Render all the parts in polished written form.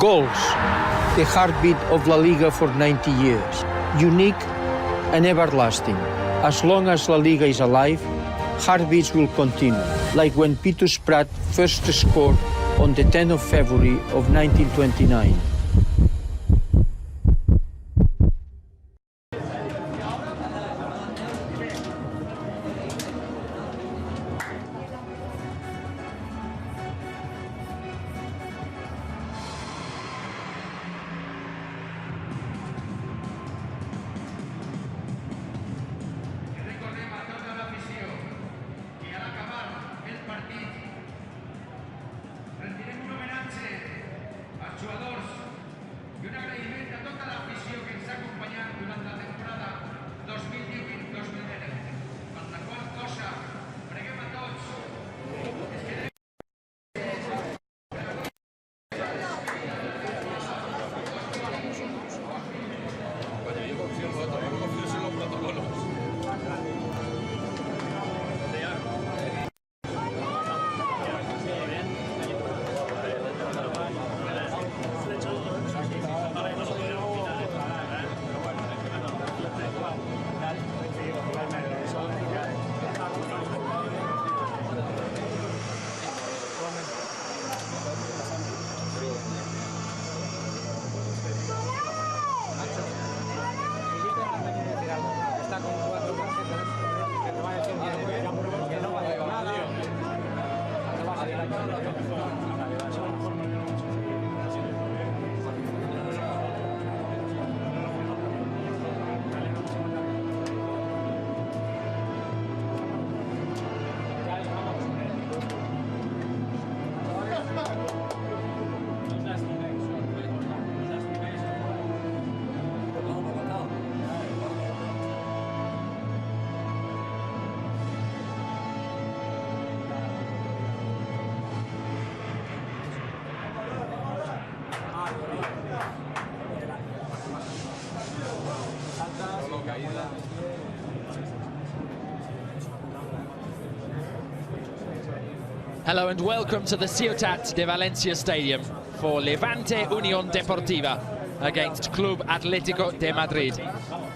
goals. The heartbeat of La Liga for 90 years. Unique and everlasting. As long as La Liga is alive, heartbeats will continue. Like when Pitus Prat first scored on the 10th of February of 1929. Hello and welcome to the Ciutat de Valencia Stadium for Levante Unión Deportiva against Club Atletico de Madrid.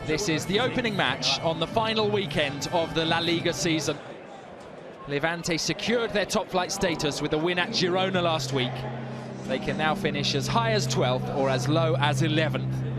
This is the opening match on the final weekend of the La Liga season. Levante secured their top flight status with a win at Girona last week. They can now finish as high as 12th or as low as 11th.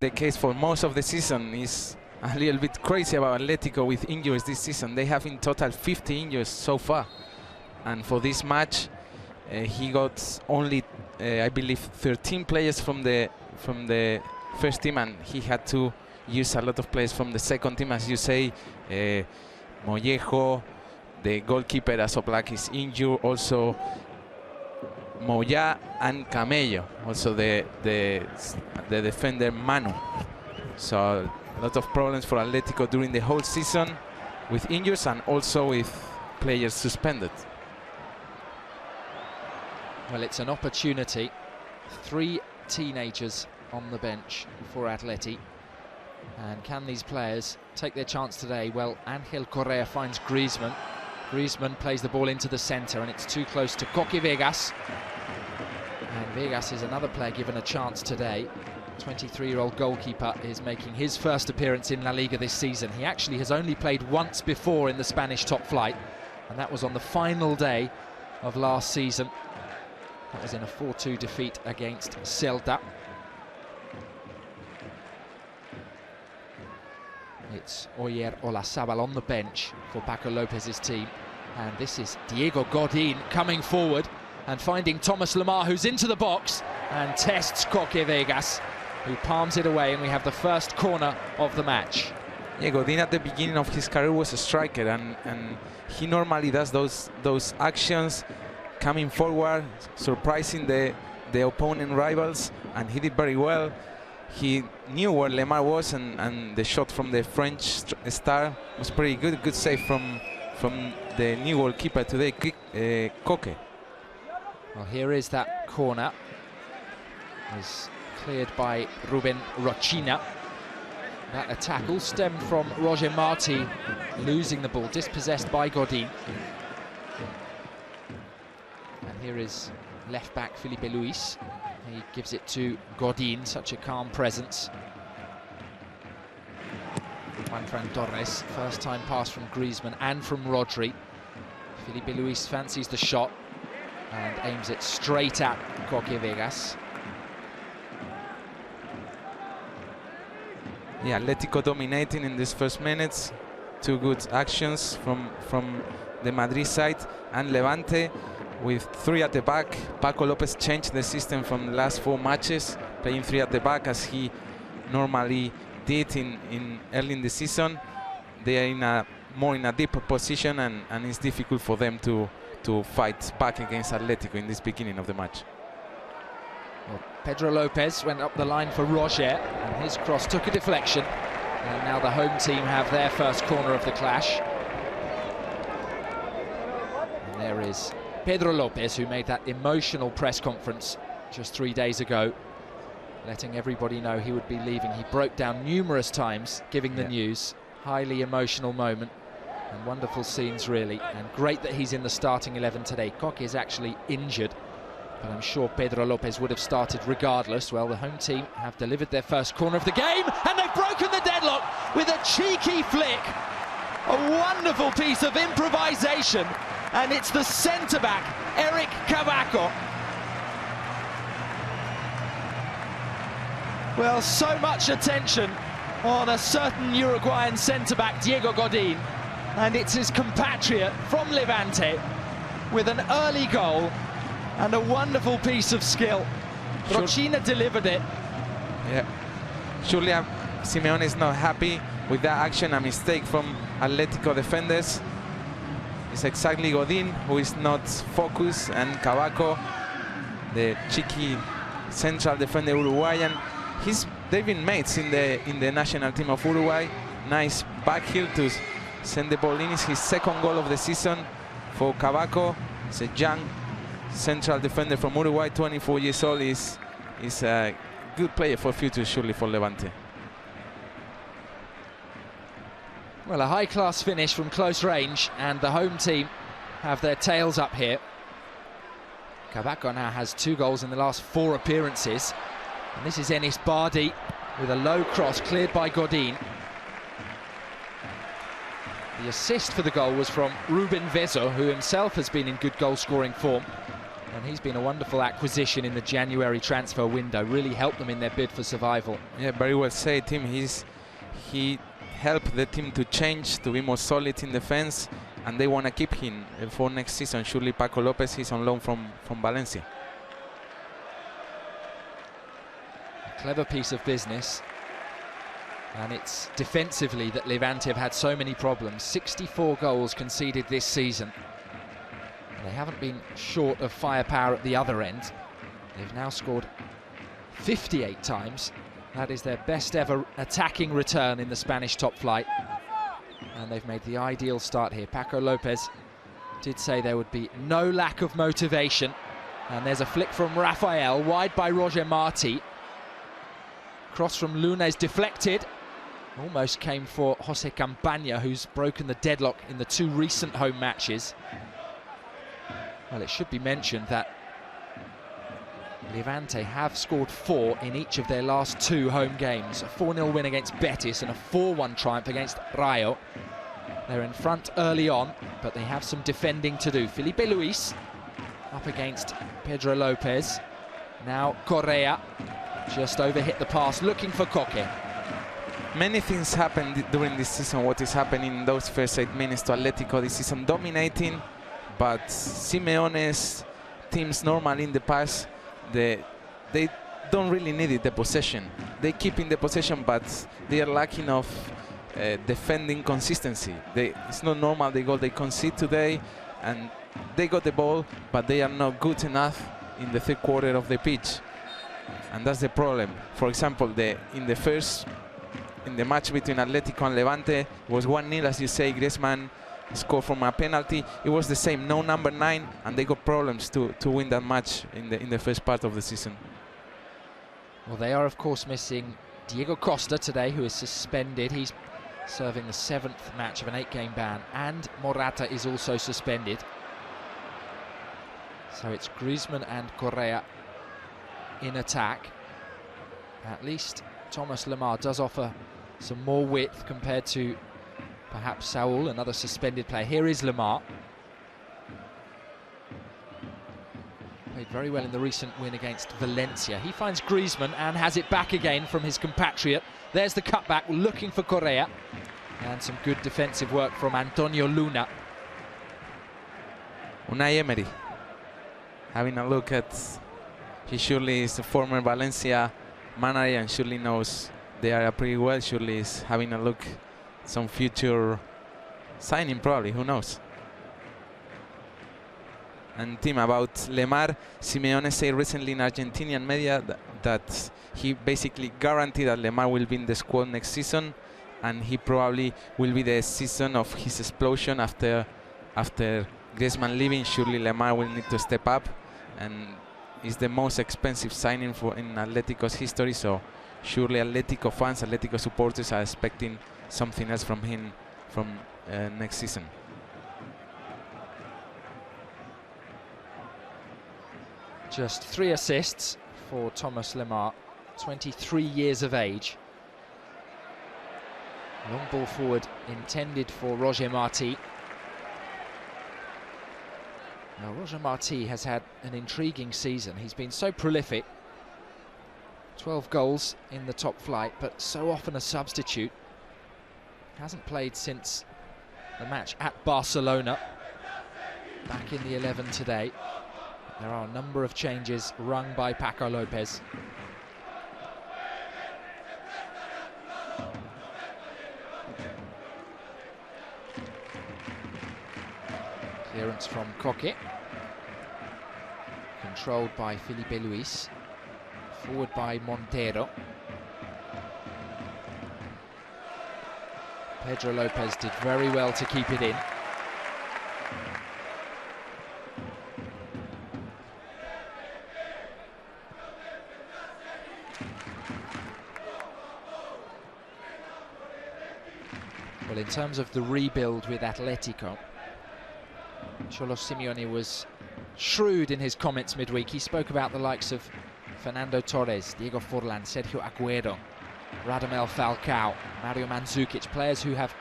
the case for most of the season. Is a little bit crazy about Atletico with injuries this season. They have in total 50 injuries so far, and for this match he got only I believe 13 players from the first team, and he had to use a lot of players from the second team, as you say. Mollejo, the goalkeeper as of black, is injured. Also Moya and Camello, also the defender Manu. So a lot of problems for Atletico during the whole season with injuries and also with players suspended. Well, it's an opportunity. 3 teenagers on the bench for Atleti. And can these players take their chance today? Well, Angel Correa finds Griezmann. Griezmann plays the ball into the centre, and it's too close to Coque Vegas. And Vegas is another player given a chance today. 23-year-old goalkeeper is making his first appearance in La Liga this season. He actually has only played once before in the Spanish top flight, and that was on the final day of last season. That was in a 4-2 defeat against Celta. It's Oyer Olazábal on the bench for Paco Lopez's team. And this is Diego Godin coming forward and finding Thomas Lemar, who's into the box and tests Coque Vegas, who palms it away, and we have the first corner of the match. Yeah, Godin at the beginning of his career was a striker, and he normally does those actions, coming forward, surprising the opponent rivals, and he did very well. He knew where Lemar was, and the shot from the French star was pretty good. Good save from the new goalkeeper today, Coque. Well, here is that corner. Is cleared by Ruben Rochina. That a tackle stemmed from Roger Marti losing the ball, dispossessed by Godin. And here is left back Felipe Luis. He gives it to Godin, such a calm presence. Juanfran Torres, first time pass from Griezmann and from Rodri. Felipe Luis fancies the shot and aims it straight at Coque Vegas. Yeah, Atletico dominating in these first minutes. 2 good actions from the Madrid side, and Levante with 3 at the back. Paco Lopez changed the system from the last 4 matches, playing 3 at the back as he normally did in early in the season. They are more in a deeper position, and it's difficult for them to fight back against Atletico in this beginning of the match. Well, Pedro Lopez went up the line for Roger, and his cross took a deflection. And now the home team have their first corner of the clash. And there is Pedro Lopez, who made that emotional press conference just 3 days ago, letting everybody know he would be leaving. He broke down numerous times giving the news. Highly emotional moment, and wonderful scenes really, and great that he's in the starting 11 today. Coque is actually injured, but I'm sure Pedro Lopez would have started regardless. Well, the home team have delivered their first corner of the game, and they've broken the deadlock with a cheeky flick. A wonderful piece of improvisation, and it's the centre-back, Eric Cavaco. Well, so much attention on a certain Uruguayan centre-back, Diego Godin, and it's his compatriot from Levante with an early goal and a wonderful piece of skill. Rochina delivered it. Yeah, surely Simeone is not happy with that action, a mistake from Atletico defenders. It's exactly Godin who is not focused, and Cavaco, the cheeky central defender Uruguayan. They've been mates in the national team of Uruguay. Nice back heel to send the ball in. It's his second goal of the season for Cavaco. It's a young central defender from Uruguay, 24 years old. Is a good player for future, surely, for Levante. Well, a high-class finish from close range, and the home team have their tails up here. Cavaco now has 2 goals in the last 4 appearances. And this is Enis Bardi with a low cross cleared by Godin. The assist for the goal was from Ruben Vezo, who himself has been in good goal-scoring form. And he's been a wonderful acquisition in the January transfer window, really helped them in their bid for survival. Yeah, very well said, Tim. He helped the team to change, to be more solid in defense, and they want to keep him for next season. Surely Paco Lopez is on loan from Valencia. A clever piece of business. And it's defensively that Levante have had so many problems. 64 goals conceded this season. They haven't been short of firepower at the other end. They've now scored 58 times. That is their best ever attacking return in the Spanish top flight. And they've made the ideal start here. Paco Lopez did say there would be no lack of motivation. And there's a flick from Rafael, wide by Roger Marti. Cross from Luna is deflected. Almost came for Jose Campaña, who's broken the deadlock in the 2 recent home matches. Well, it should be mentioned that Levante have scored 4 in each of their last 2 home games. A 4-0 win against Betis and a 4-1 triumph against Rayo. They're in front early on, but they have some defending to do. Felipe Luis up against Pedro Lopez. Now Correa just overhit the pass, looking for Coque. Many things happened during this season. What is happening in those first 8 minutes to Atletico this season, dominating. But Simeone's teams normally in the past, they don't really need the possession. They keep in the possession, but they are lacking of defending consistency. It's not normal the goal they concede today, and they got the ball, but they are not good enough in the 3rd quarter of the pitch, and that's the problem. For example, in the match between Atletico and Levante, it was 1-0, as you say. Griezmann scored from a penalty. It was the same, no number 9, and they got problems to win that match in the first part of the season. Well, they are of course missing Diego Costa today, who is suspended. He's serving the 7th match of an 8-game ban, and Morata is also suspended. So it's Griezmann and Correa in attack. At least Thomas Lemar does offer some more width compared to perhaps Saul, another suspended player. Here is Lemar. Played very well in the recent win against Valencia. He finds Griezmann and has it back again from his compatriot. There's the cutback, looking for Correa. And some good defensive work from Antonio Luna. Unai Emery having a look at... He surely is a former Valencia manager and surely knows the area pretty well. Surely is having a look at some future signing, probably, who knows. And Tim, about Lemar, Simeone said recently in Argentinian media that he basically guaranteed that Lemar will be in the squad next season, and he probably will be the season of his explosion after Griezmann leaving. Surely Lemar will need to step up, and is the most expensive signing in Atletico's history, so surely Atletico fans, Atletico supporters are expecting something else from him from next season. Just 3 assists for Thomas Lemar, 23 years of age. Long ball forward intended for Roger Marti. Now, Roger Marti has had an intriguing season. He's been so prolific. 12 goals in the top flight, but so often a substitute. Hasn't played since the match at Barcelona. Back in the 11 today. There are a number of changes rung by Paco Lopez. Clearance from Coque. Controlled by Felipe Luis. Forward by Montero. Pedro Lopez did very well to keep it in. Well, in terms of the rebuild with Atletico, Cholo Simeone was shrewd in his comments midweek. He spoke about the likes of Fernando Torres, Diego Forlán, Sergio Aguero, Radamel Falcao, Mario Mandzukic, players who have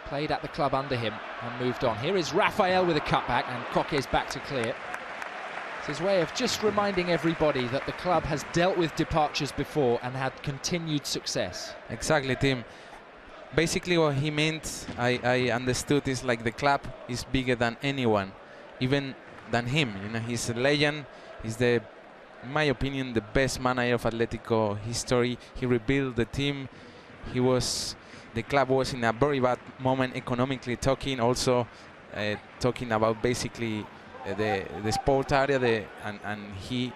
played at the club under him and moved on. Here is Rafael with a cutback, and Coque is back to clear. his way of just reminding everybody that the club has dealt with departures before and had continued success. Exactly, Tim. Basically what he meant, I understood, is like the club is bigger than anyone, even than him. You know, he's a legend. He's the, in my opinion, the best manager of Atletico history. He rebuilt the team. The club was in a very bad moment economically talking, also talking about basically the sport area, and he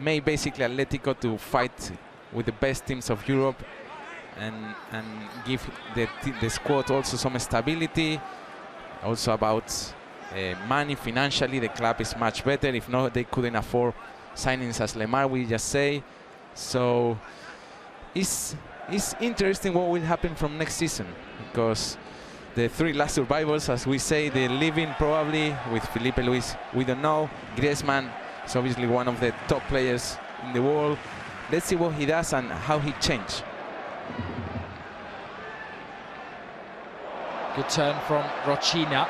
made basically Atletico to fight with the best teams of Europe and give the squad also some stability. Also about money, financially, the club is much better. If not, they couldn't afford signings as Lemar, we just say. So it's interesting what will happen from next season, because the three last survivors, as we say, they're leaving probably with Felipe Luis. We don't know. Griezmann is obviously one of the top players in the world. Let's see what he does and how he changes. Good turn from Rochina.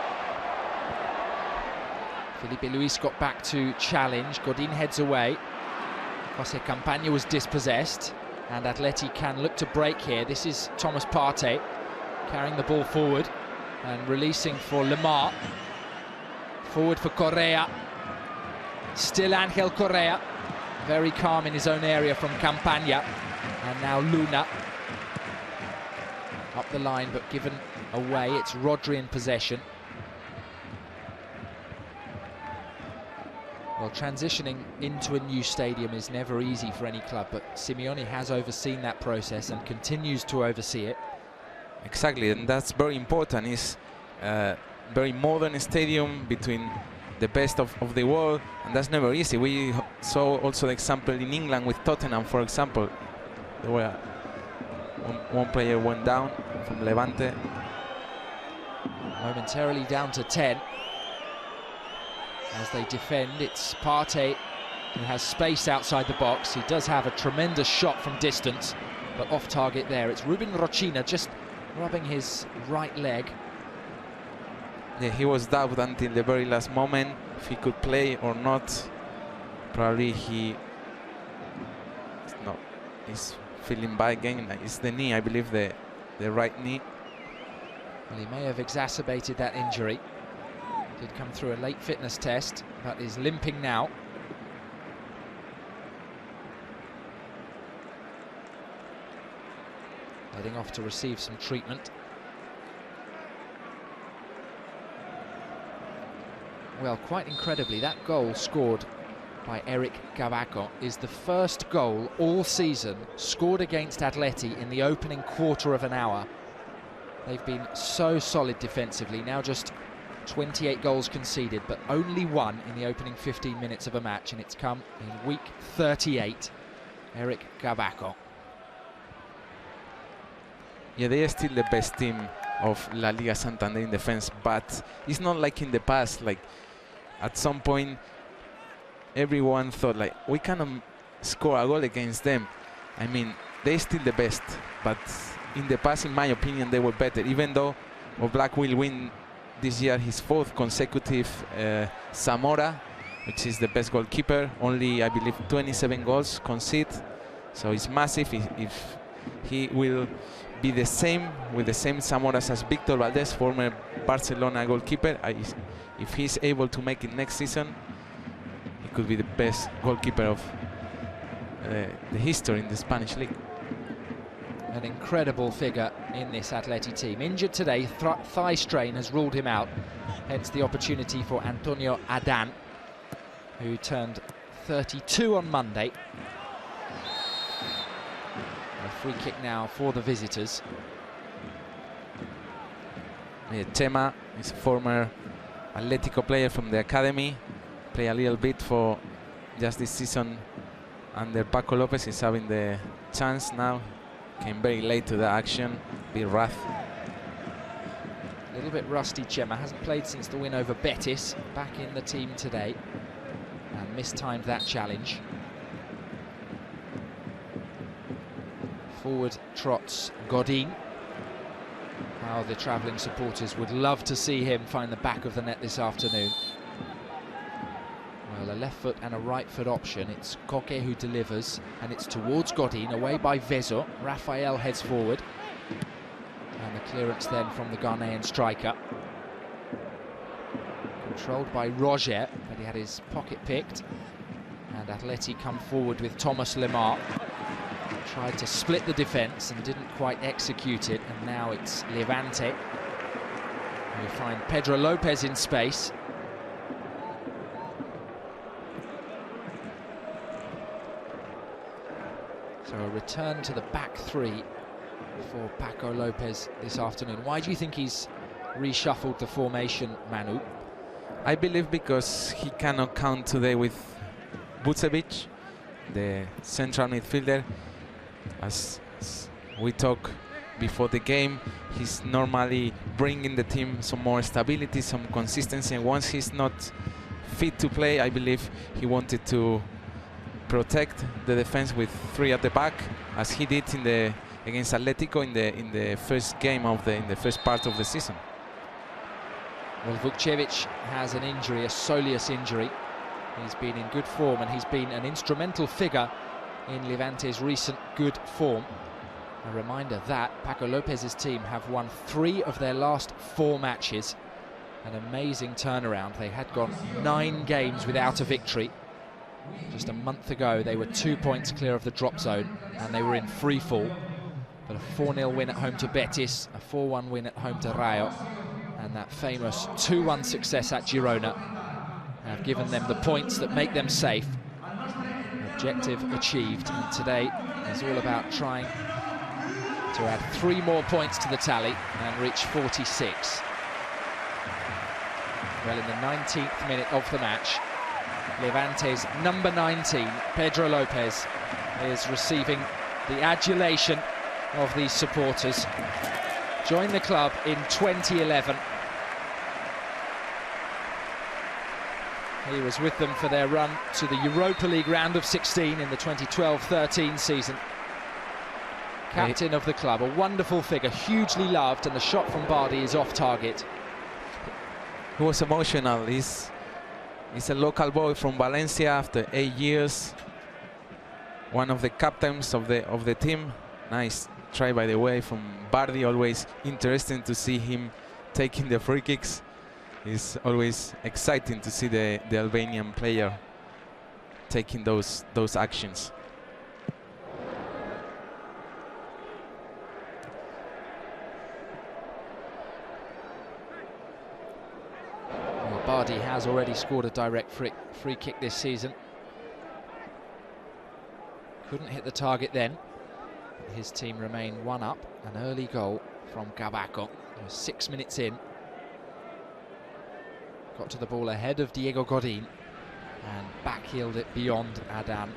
Felipe Luis got back to challenge. Godin heads away. Jose Campaña was dispossessed, and Atleti can look to break here. This is Thomas Partey carrying the ball forward and releasing for Lemar. Forward for Correa. Still Angel Correa. Very calm in his own area from Campaña. And now Luna. Up the line, but given away. It's Rodri in possession. Well, transitioning into a new stadium is never easy for any club, but Simeone has overseen that process and continues to oversee it. Exactly, and that's very important. It's a very modern stadium between the best of the world, and that's never easy. We saw also the example in England with Tottenham, for example. There were one player went down from Levante. Momentarily down to 10. As they defend, it's Partey who has space outside the box. He does have a tremendous shot from distance, but off target there. It's Ruben Rochina just rubbing his right leg. Yeah, he was doubted until the very last moment if he could play or not. Probably he's feeling bad again. It's the knee, I believe, the right knee. Well, he may have exacerbated that injury. Did come through a late fitness test, but is limping now. Heading off to receive some treatment. Well, quite incredibly, that goal scored by Eric Cavaco is the first goal all season scored against Atleti in the opening quarter of an hour. They've been so solid defensively, now just 28 goals conceded, but only one in the opening 15 minutes of a match, and it's come in week 38. Eric Cavaco. Yeah, they are still the best team of La Liga Santander in defense, but it's not like in the past. Like at some point, everyone thought like we cannot score a goal against them. I mean, they're still the best, but in the past, in my opinion, they were better. Even though Black will win this year his fourth consecutive Zamora, which is the best goalkeeper, only I believe 27 goals conceded, so it's massive. If he will be the same with the same Zamoras as Victor Valdés, former Barcelona goalkeeper, if he's able to make it next season, he could be the best goalkeeper of the history in the Spanish league. An incredible figure in this Atleti team. Injured today, thigh strain has ruled him out. Hence the opportunity for Antonio Adan, who turned 32 on Monday. A free kick now for the visitors. Yeah, Chema is a former Atletico player from the academy. Play a little bit for just this season under Paco Lopez. He's having the chance now. Came very late to the action, bit rough. A little bit rusty, Chema. Hasn't played since the win over Betis. Back in the team today. And mistimed that challenge. Forward trots Godin. How the travelling supporters would love to see him find the back of the net this afternoon. Well, a left foot and a right foot option. It's Koke who delivers, and it's towards Godin, away by Vezo. Rafael heads forward. And the clearance then from the Ghanaian striker. Controlled by Roger, but he had his pocket picked. And Atleti come forward with Thomas Lemar. Tried to split the defence and didn't quite execute it, and now it's Levante. We find Pedro Lopez in space. So a return to the back three for Paco Lopez this afternoon. Why do you think he's reshuffled the formation, Manu? I believe because he cannot count today with Vucevic, the central midfielder. As we talk before the game, he's normally bringing the team some more stability, some consistency, and once he's not fit to play, I believe he wanted to protect the defense with three at the back, as he did against Atletico in the first game in the first part of the season. Well, Vukcevic has an injury, a soleus injury. He's been in good form, and he's been an instrumental figure in Levante's recent good form. A reminder that Paco Lopez's team have won 3 of their last 4 matches. An amazing turnaround. They had gone 9 games without a victory. Just a month ago, they were 2 points clear of the drop zone, and they were in free fall. But a 4-0 win at home to Betis, a 4-1 win at home to Rayo, and that famous 2-1 success at Girona have given them the points that make them safe. Objective achieved, and today is all about trying to add 3 more points to the tally and reach 46. Well, in the 19th minute of the match, Levante's number 19, Pedro Lopez, is receiving the adulation of these supporters. Joined the club in 2011. He was with them for their run to the Europa League round of 16 in the 2012-13 season. Captain of the club, a wonderful figure, hugely loved, and the shot from Bardi is off target. He was emotional. He's a local boy from Valencia after 8 years. One of the captains of the team. Nice try, by the way, from Bardi. Always interesting to see him taking the free kicks. It's always exciting to see the Albanian player taking those actions. Well, Bardi has already scored a direct free kick this season. Couldn't hit the target then. His team remain 1 up. An early goal from Gabaco. 6 minutes in. Got to the ball ahead of Diego Godin and backheeled it beyond Adan.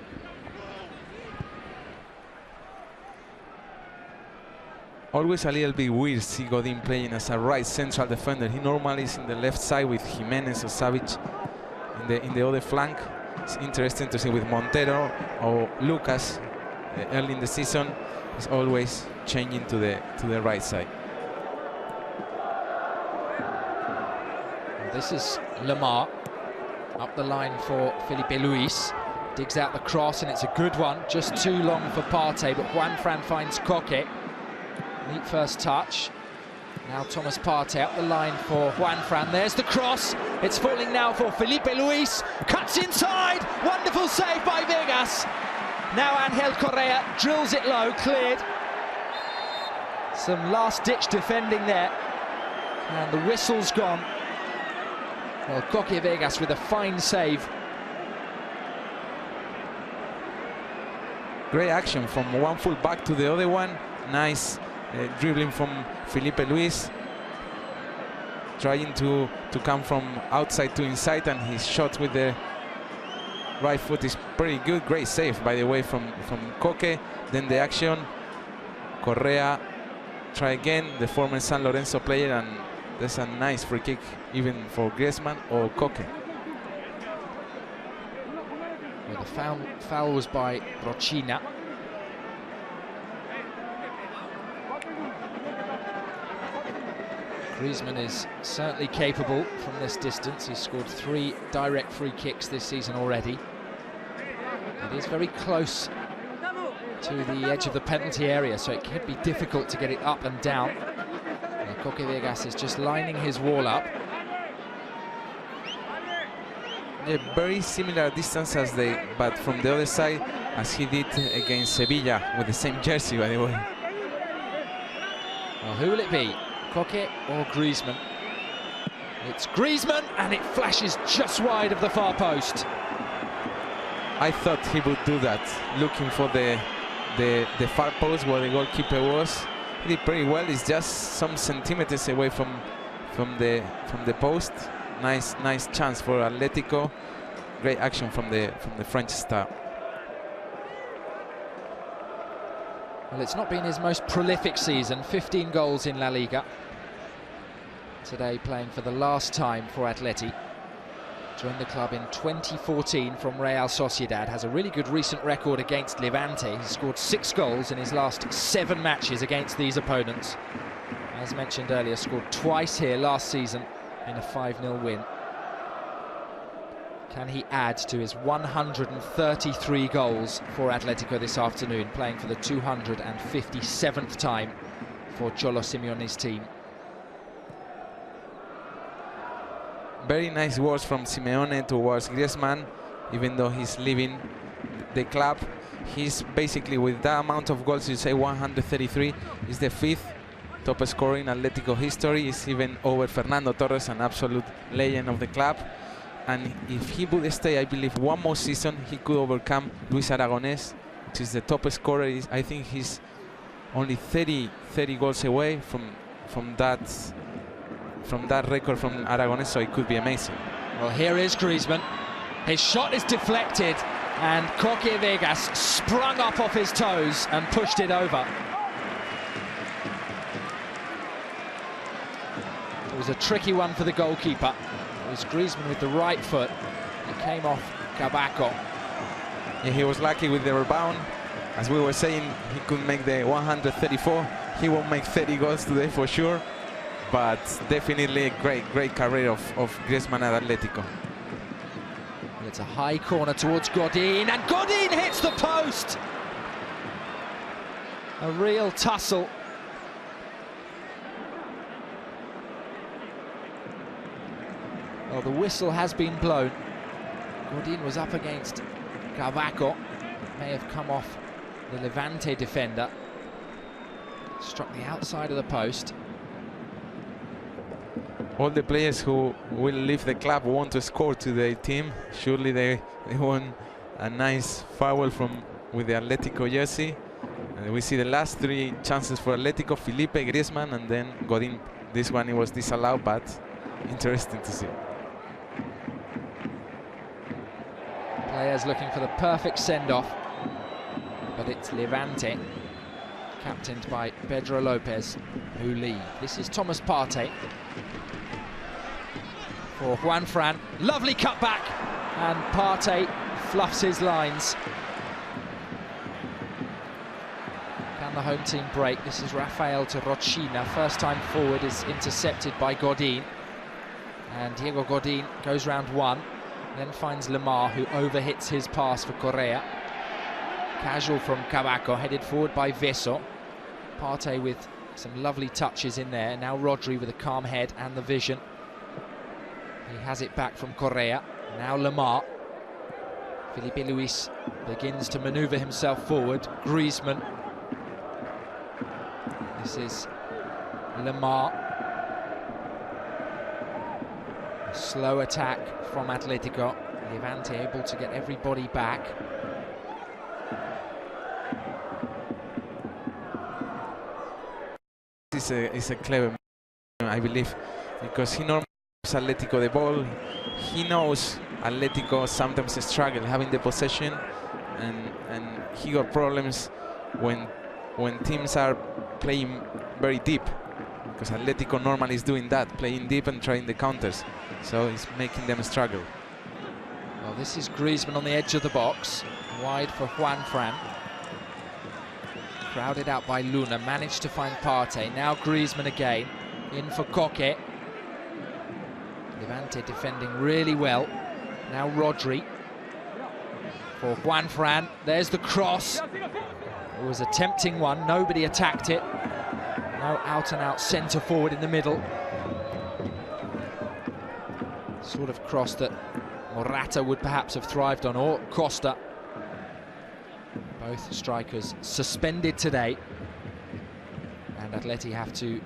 Always a little bit weird see Godin playing as a right central defender. He normally is in the left side with Jimenez or Savic in the other flank. It's interesting to see with Montero or Lucas early in the season. He's always changing to the right side. This is Lemar, up the line for Felipe Luis, digs out the cross, and it's a good one, just too long for Partey, but Juanfran finds Koke. Neat first touch. Now Thomas Partey up the line for Juanfran. There's the cross, it's falling now for Felipe Luis, cuts inside, wonderful save by Vegas. Now Angel Correa drills it low, cleared. Some last-ditch defending there, and the whistle's gone. Well, Koke Vegas with a fine save. Great action from one full back to the other one. Nice dribbling from Felipe Luis. Trying to come from outside to inside, and his shot with the right foot is pretty good. Great save, by the way, from Koke. Then the action. Correa try again, the former San Lorenzo player, and there's a nice free kick even for Griezmann or Koke. Well, the foul was by Rochina. Griezmann is certainly capable from this distance. He's scored 3 direct free kicks this season already. It is very close to the edge of the penalty area, so it could be difficult to get it up and down. Koke Vegas is just lining his wall up. Yeah, very similar distance as but from the other side, as he did against Sevilla with the same jersey, by the way. Well, who will it be, Koke or Griezmann? It's Griezmann, and it flashes just wide of the far post. I thought he would do that, looking for the far post where the goalkeeper was. He did pretty well. It's just some centimeters away from the post. Nice chance for Atletico. Great action from the French star. Well, it's not been his most prolific season. 15 goals in La Liga. Today playing for the last time for Atleti. Joined the club in 2014 from Real Sociedad. Has a really good recent record against Levante. He's scored 6 goals in his last 7 matches against these opponents. As mentioned earlier, scored twice here last season in a 5-0 win. Can he add to his 133 goals for Atletico this afternoon, playing for the 257th time for Cholo Simeone's team? Very nice words from Simeone towards Griezmann, even though he's leaving the club. He's basically, with that amount of goals, you say 133, is the 5th top scorer in Atletico history. Is even over Fernando Torres, an absolute legend of the club. And if he would stay, I believe, one more season, he could overcome Luis Aragonés, which is the top scorer. I think he's only 30 goals away from that record from Aragonés, so it could be amazing. Well, here is Griezmann. His shot is deflected, and Koke Vegas sprung up off his toes and pushed it over. It was a tricky one for the goalkeeper. It was Griezmann with the right foot. It came off Cabaco. Yeah, he was lucky with the rebound. As we were saying, he could make the 134. He won't make 30 goals today for sure, but definitely a great career of Griezmann at Atletico. Well, it's a high corner towards Godin, and Godin hits the post! A real tussle. Well, the whistle has been blown. Godin was up against Cabaco. May have come off the Levante defender. Struck the outside of the post. All the players who will leave the club want to score to their team. Surely they want a nice foul with the Atletico jersey. And we see the last 3 chances for Atletico: Felipe, Griezmann, and then Godin. This one, it was disallowed, but interesting to see. Players looking for the perfect send-off, but it's Levante, captained by Pedro Lopez, who lead. This is Thomas Partey for Juan Fran. Lovely cutback, and Partey fluffs his lines. Can the home team break? This is Rafael to Rochina. First time forward is intercepted by Godin, and Diego Godin goes round one. Then finds Lemar, who overhits his pass for Correa. Casual from Cabaco, headed forward by Veso. Partey with some lovely touches in there. Now Rodri with a calm head and the vision. He has it back from Correa. Now Lemar. Felipe Luis begins to manoeuvre himself forward. Griezmann. This is Lemar. A slow attack from Atletico. Levante able to get everybody back. This is a clever, I believe, because he normally gives Atletico the ball. He knows Atletico sometimes struggle having the possession, and he got problems when teams are playing very deep, because Atletico normally is doing that, playing deep and trying the counters. So it's making them struggle. Well, this is Griezmann on the edge of the box, wide for Juan Fran. Crowded out by Luna, managed to find Partey. Now Griezmann again. In for Koke. Levante defending really well. Now Rodri. For Juanfran. There's the cross. It was a tempting one. Nobody attacked it. No out-and-out centre forward in the middle. Sort of cross that Morata would perhaps have thrived on, or Costa. Both strikers suspended today. And Atleti have to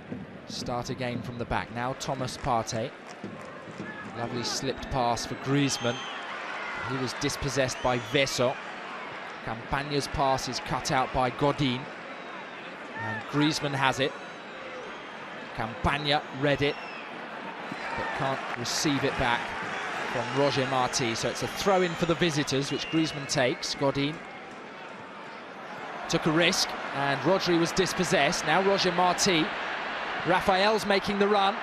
start again from the back. Now Thomas Partey. Lovely slipped pass for Griezmann. He was dispossessed by Veso. Campagna's pass is cut out by Godin. And Griezmann has it. Campagna read it, but can't receive it back from Roger Marti. So it's a throw-in for the visitors, which Griezmann takes. Godin took a risk, and Rodri was dispossessed. Now Roger Marti. Rafael's making the run,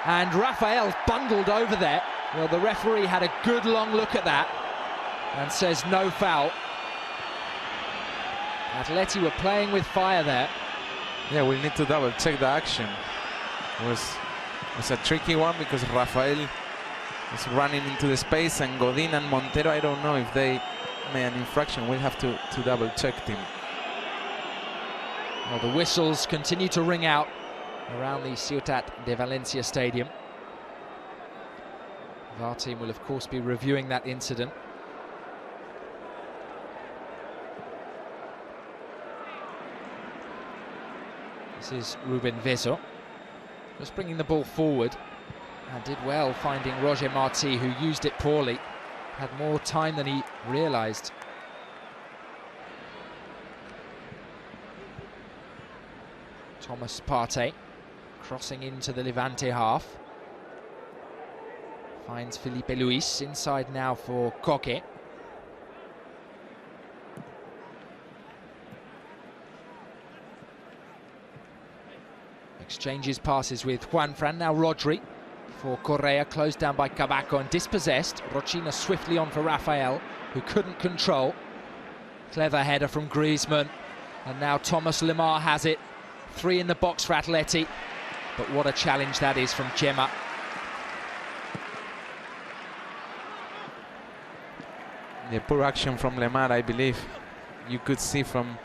and Rafael's bundled over there. Well, the referee had a good long look at that and says no foul. Atleti were playing with fire there. Yeah, we'll need to double check the action. It was a tricky one because Rafael was running into the space, and Godin and Montero, I don't know if they made an infraction. We'll have to double check them. Well, the whistles continue to ring out around the Ciutat de Valencia stadium. VAR team will of course be reviewing that incident. This is Ruben Veso, just bringing the ball forward, and did well finding Roger Marti, who used it poorly. Had more time than he realised. Thomas Partey crossing into the Levante half. Finds Felipe Luis inside now for Koke. Exchanges passes with Juanfran. Now Rodri for Correa, closed down by Cabaco and dispossessed. Rochina swiftly on for Rafael, who couldn't control. Clever header from Griezmann, and now Thomas Lemar has it. 3 in the box for Atleti, but what a challenge that is from Gemma. The poor action from Lemar, I believe. You could see from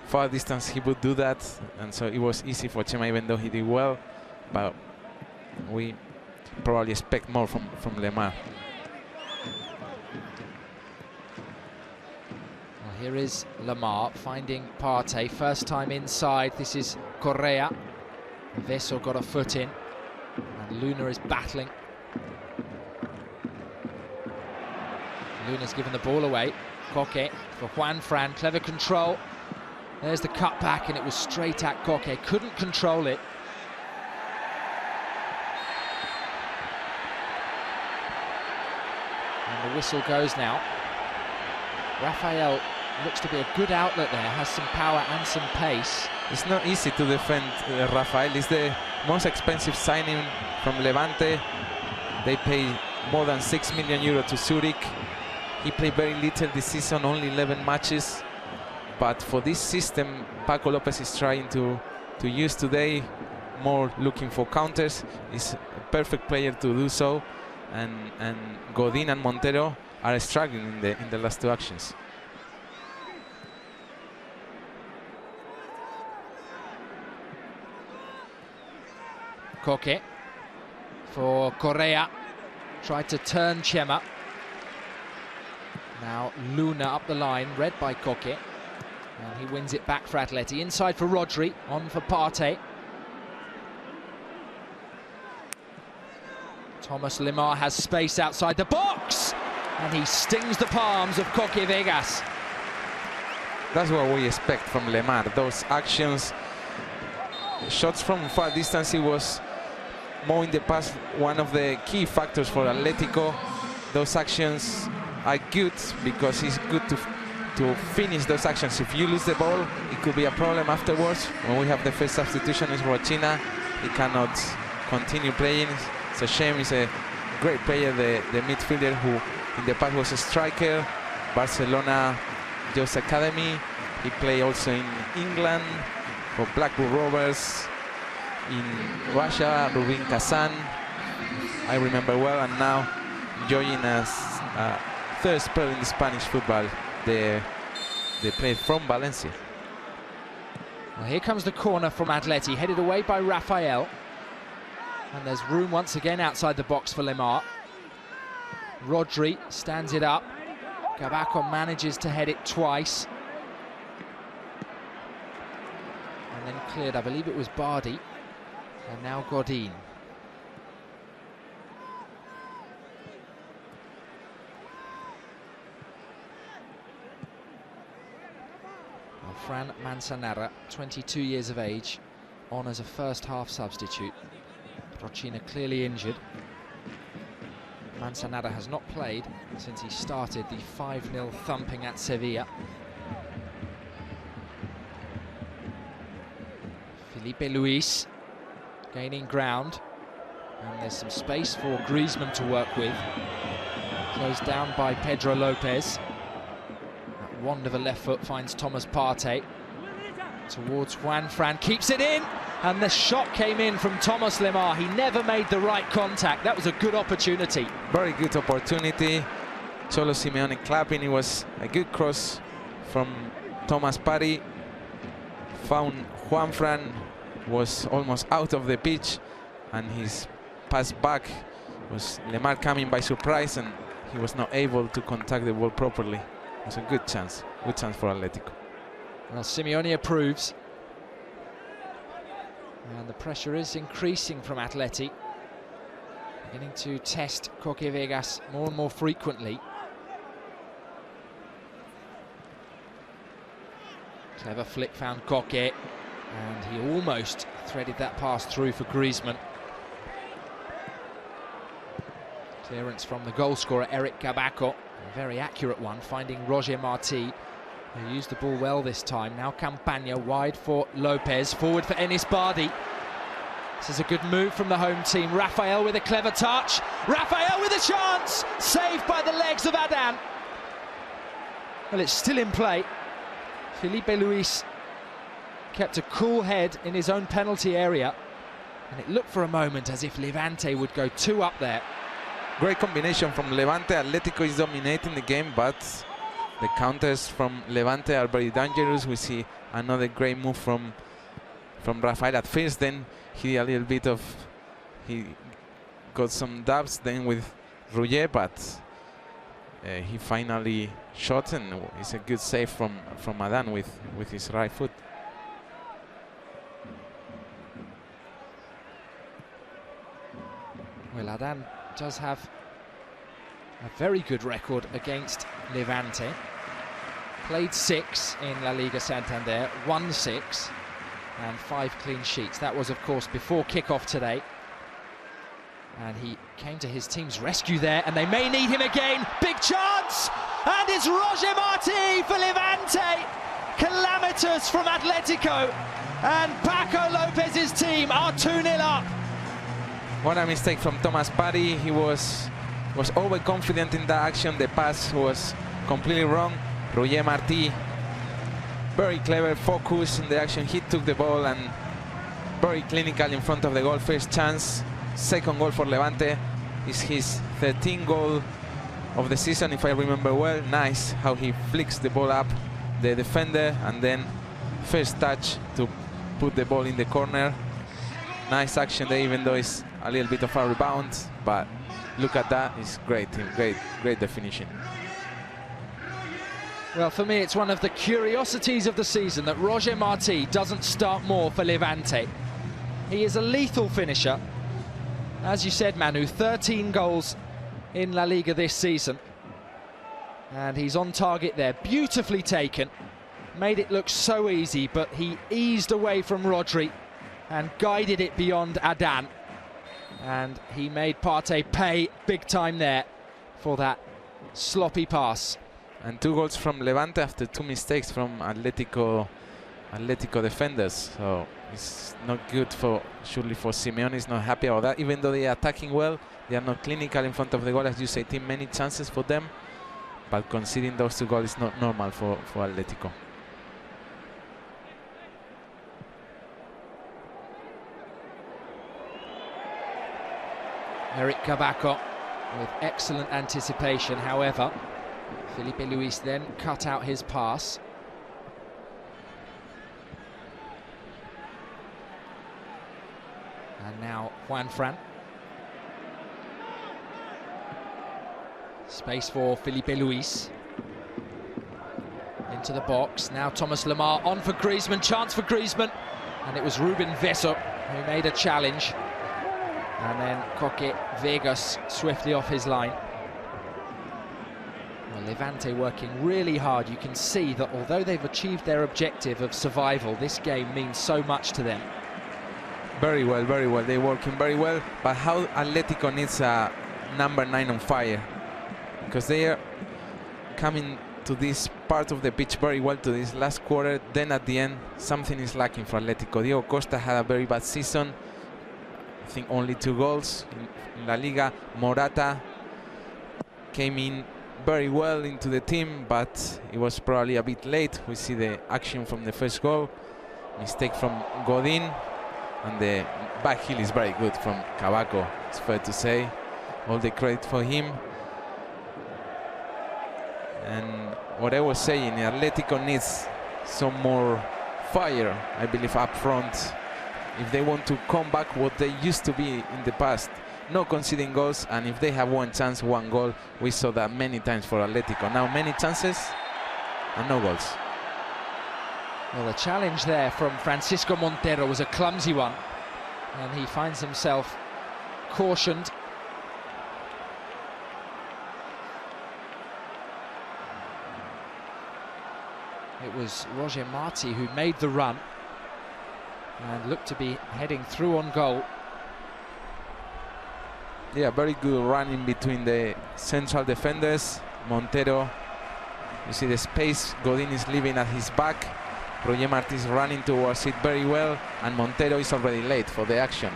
far distance he would do that, and so it was easy for Chema, even though he did well, but we probably expect more from Lemar. Well, here is Lemar finding Partey, first time inside. This is Correa. Veso got a foot in, and Luna is battling. Luna's given the ball away. Koke for Juanfran, clever control. There's the cutback, and it was straight at Koke. Couldn't control it. And the whistle goes now. Rafael looks to be a good outlet there, has some power and some pace. It's not easy to defend Rafael. It's the most expensive signing from Levante. They pay more than 6 million euro to Zurich. He played very little this season, only 11 matches. But for this system, Paco Lopez is trying to use today, more looking for counters. He's a perfect player to do so. And Godin and Montero are struggling in the last 2 actions. Koke for Correa, tried to turn Chema. Now Luna up the line, read by Koke, and he wins it back for Atleti. Inside for Rodri, on for Partey. Thomas Lemar has space outside the box, and he stings the palms of Koke Vegas. That's what we expect from Lemar, those actions. Shots from far distance, he was more in the past one of the key factors for Atletico. Those actions are good because he's good to finish those actions. If you lose the ball, it could be a problem afterwards. When we have the first substitution is Rochina, he cannot continue playing. It's a shame. He's a great player, the midfielder who in the past was a striker. Barcelona Youth Academy. He played also in England for Blackpool Rovers. in Russia, Rubin Kazan, I remember well, and now joining us third spell in the Spanish football. They played from Valencia. Well, here comes the corner from Atleti, headed away by Rafael. And there's room once again outside the box for Lemar. Rodri stands it up. Gabaco manages to head it twice. And then cleared, I believe it was Bardi. And now Godin. Well, Fran Manzanera, 22 years of age, on as a first half substitute. Rochina clearly injured. Manzanera has not played since he started the 5-0 thumping at Sevilla. Felipe Luis gaining ground, and there's some space for Griezmann to work with. Closed down by Pedro Lopez. That wand of a left foot finds Thomas Partey. Towards Juan Fran, keeps it in, and the shot came in from Thomas Lemar. He never made the right contact. That was a good opportunity. Very good opportunity. Cholo Simeone clapping. It was a good cross from Thomas Partey. Found Juan Fran, was almost out of the pitch, and his pass back was Lemar coming by surprise, and he was not able to contact the ball properly. It was a good chance for Atletico. Well, Simeone approves. And the pressure is increasing from Atleti. Beginning to test Koke Vegas more and more frequently. Clever flick found Koke, and he almost threaded that pass through for Griezmann. Clearance from the goal scorer Eric Gabaco, a very accurate one, finding Roger Martí, who used the ball well this time. Now Campagna wide for Lopez, forward for Enis Bardi. This is a good move from the home team. Rafael with a clever touch. Rafael with a chance! Saved by the legs of Adan. Well, it's still in play. Felipe Luis kept a cool head in his own penalty area, and it looked for a moment as if Levante would go 2 up there. Great combination from Levante. Atletico is dominating the game, but the counters from Levante are very dangerous. We see another great move from Rafael at first, then he did a little bit of, he got some dubs then with Rouget, but he finally shot, and it's a good save from Adan with his right foot. Well, Adan does have a very good record against Levante. Played 6 in La Liga Santander, won 6, and 5 clean sheets. That was, of course, before kickoff today. And he came to his team's rescue there, and they may need him again. Big chance! And it's Roger Martí for Levante! Calamitous from Atletico, and Paco Lopez's team are 2-0 up. What a mistake from Thomas Partey. He was overconfident in that action. The pass was completely wrong. Roger Martí, very clever, focus in the action. He took the ball and very clinical in front of the goal. First chance, second goal for Levante. Is his 13th goal of the season, if I remember well. Nice how he flicks the ball up the defender, and then first touch to put the ball in the corner. Nice action there, even though it's a little bit of a rebound, but look at that, it's great, great definition. Well, for me, it's one of the curiosities of the season that Roger Martí doesn't start more for Levante. He is a lethal finisher. As you said, Manu, 13 goals in La Liga this season. And he's on target there, beautifully taken. Made it look so easy, but he eased away from Rodri and guided it beyond Adan. And he made Partey pay big time there for that sloppy pass. And 2 goals from Levante after 2 mistakes from Atletico defenders. So it's not good surely for Simeone. He's not happy about that. Even though they are attacking well, they are not clinical in front of the goal, as you say, Tim. Many chances for them, but conceding those 2 goals is not normal for Atletico. Eric Cabaco with excellent anticipation. However, Felipe Luis then cut out his pass. And now Juan Fran. Space for Felipe Luis. Into the box. Now Thomas Lemar on for Griezmann. Chance for Griezmann. And it was Ruben Veso who made a challenge. And then Coque Vegas swiftly off his line. Well, Levante working really hard. You can see that although they've achieved their objective of survival, this game means so much to them. Very well, very well. They're working very well. But how Atletico needs a number 9 on fire, because they are coming to this part of the pitch very well, to this last quarter. Then at the end, something is lacking for Atletico. Diego Costa had a very bad season. I think only 2 goals in La Liga. Morata came in very well into the team, but it was probably a bit late. We see the action from the first goal. Mistake from Godin. And the back heel is very good from Cabaco, it's fair to say. All the credit for him. And what I was saying, Atletico needs some more fire, I believe, up front, if they want to come back what they used to be in the past. No conceding goals, and if they have one chance, 1 goal. We saw that many times for Atletico. Now many chances and no goals. Well, the challenge there from Francisco Montero was a clumsy one, and he finds himself cautioned. It was Roger Marti who made the run and looked to be heading through on goal. Yeah, very good run in between the central defenders. Montero, you see the space, Godin is leaving at his back. Roger Marti is running towards it very well, and Montero is already late for the action.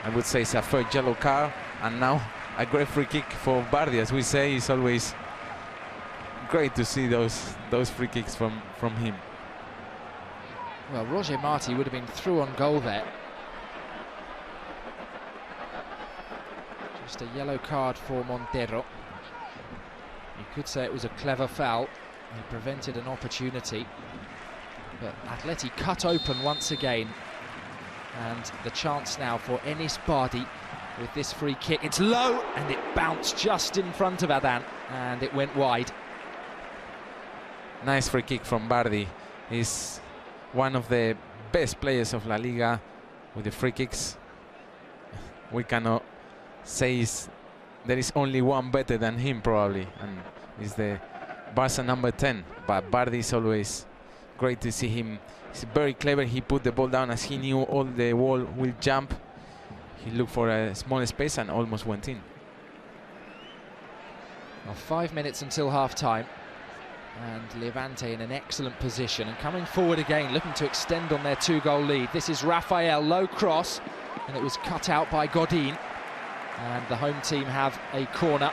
I would say it's a first yellow card, and now a great free kick for Bardi. As we say, it's always great to see those free kicks from him. Well, Roger Marti would have been through on goal there. Just a yellow card for Montero. You could say it was a clever foul. He prevented an opportunity. But Atleti cut open once again. And the chance now for Enis Bardi with this free kick. It's low, and it bounced just in front of Adan, and it went wide. Nice free kick from Bardi. He's one of the best players of La Liga with the free kicks. We cannot say there is only one better than him, probably, and it's the Barca number 10. But Bardi is always great to see him. He's very clever. He put the ball down as he knew all the wall will jump. He looked for a small space and almost went in. Well, 5 minutes until half-time. And Levante in an excellent position, and coming forward again, looking to extend on their 2-goal lead. This is Rafael, low cross, and it was cut out by Godin. And the home team have a corner.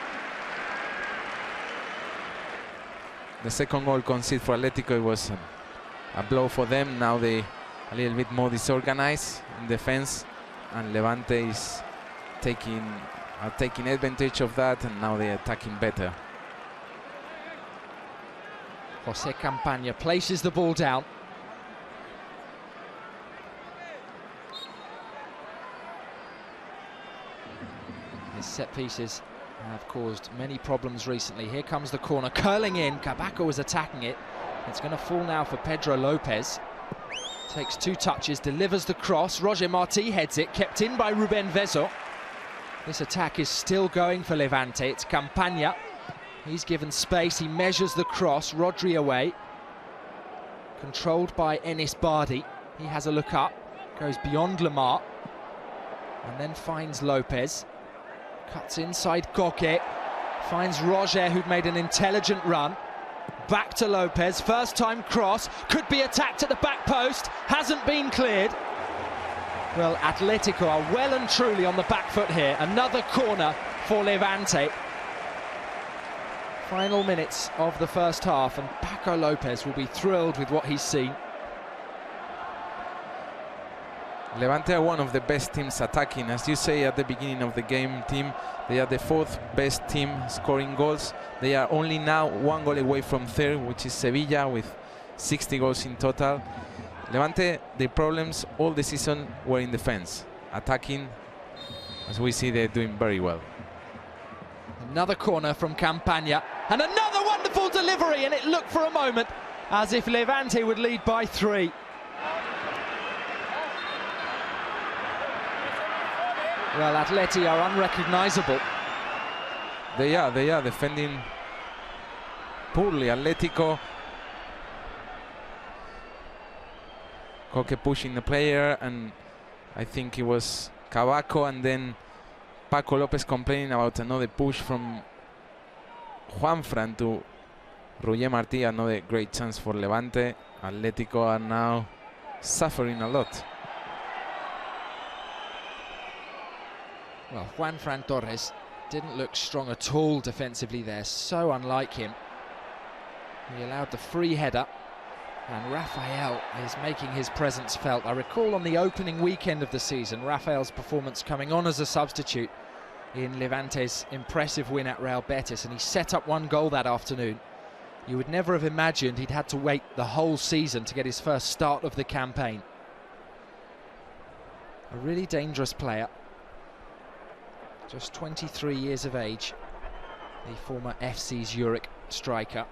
The second goal conceded for Atletico was a blow for them. Now they a little bit more disorganized in defense, and Levante is taking advantage of that, and now they're attacking better. Jose Campaña places the ball down. His set pieces have caused many problems recently. Here comes the corner, curling in. Cabaco was attacking it. It's going to fall now for Pedro Lopez. Takes 2 touches, delivers the cross. Roger Marti heads it, kept in by Ruben Veso. This attack is still going for Levante. It's Campaña. He's given space, he measures the cross, Rodri away. Controlled by Enis Bardi. He has a look up, goes beyond Lemar, and then finds Lopez. Cuts inside Coque, finds Roger, who'd made an intelligent run. Back to Lopez, first time cross, could be attacked at the back post, hasn't been cleared. Well, Atletico are well and truly on the back foot here. Another corner for Levante. Final minutes of the first half, and Paco Lopez will be thrilled with what he's seen. Levante are one of the best teams attacking. As you say at the beginning of the game, team, they are the 4th best team scoring goals. They are only now 1 goal away from 3rd, which is Sevilla, with 60 goals in total. Levante, their problems all the season were in defense. Attacking, as we see, they're doing very well. Another corner from Campagna, and another wonderful delivery, and it looked for a moment as if Levante would lead by 3. Well, Atleti are unrecognisable. They are defending poorly. Atletico. Koke pushing the player, and I think it was Cavaco, and then Paco Lopez complaining about another push from Juanfran to Roger Martí. Another great chance for Levante. Atletico are now suffering a lot. Well, Juanfran Torres didn't look strong at all defensively there, so unlike him. He allowed the free header, and Rafael is making his presence felt. I recall on the opening weekend of the season, Rafael's performance coming on as a substitute in Levante's impressive win at Real Betis, and he set up 1 goal that afternoon. You would never have imagined he'd had to wait the whole season to get his first start of the campaign. A really dangerous player. Just 23 years of age, the former FC Zurich striker.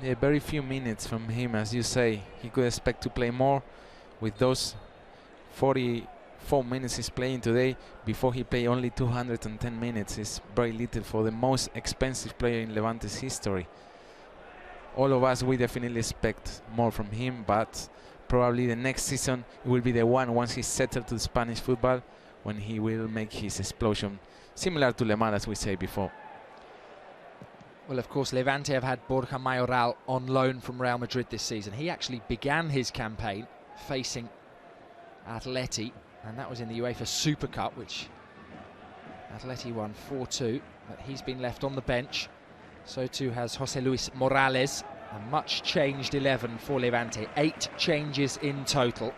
Yeah, very few minutes from him, as you say. He could expect to play more. With those 44 minutes he's playing today, before he played only 210 minutes. Is very little for the most expensive player in Levante's history. All of us, we definitely expect more from him, but probably the next season it will be the one, once he's settled to Spanish football, when he will make his explosion, similar to Lemar, as we say before. Well, of course, Levante have had Borja Mayoral on loan from Real Madrid this season. He actually began his campaign facing Atleti, and that was in the UEFA Super Cup, which Atleti won 4-2, but he's been left on the bench. So too has José Luis Morales. A much changed 11 for Levante, 8 changes in total.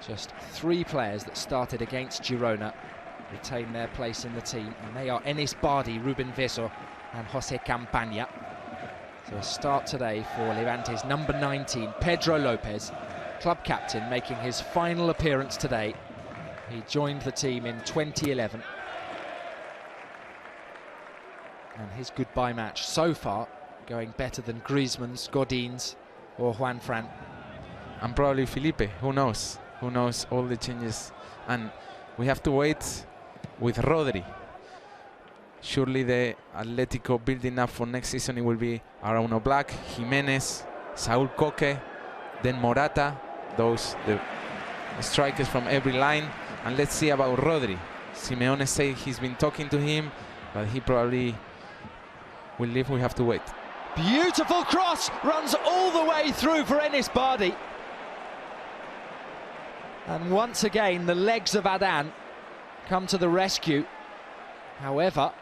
Just 3 players that started against Girona retain their place in the team, and they are Enis Bardi, Ruben Veso and José Campagna. So a start today for Levante's number 19, Pedro Lopez, club captain, making his final appearance today. He joined the team in 2011. And his goodbye match so far going better than Griezmann's, Godin's or Juanfran. And probably Felipe, who knows? Who knows all the changes? And we have to wait with Rodri. Surely the Atletico building up for next season, it will be Araujo Black, Jimenez, Saúl Koke, then Morata, those the strikers from every line. And let's see about Rodri. Simeone say he's been talking to him, but he probably will leave. We have to wait. Beautiful cross, runs all the way through for Enis Bardi. And once again, the legs of Adan come to the rescue. However,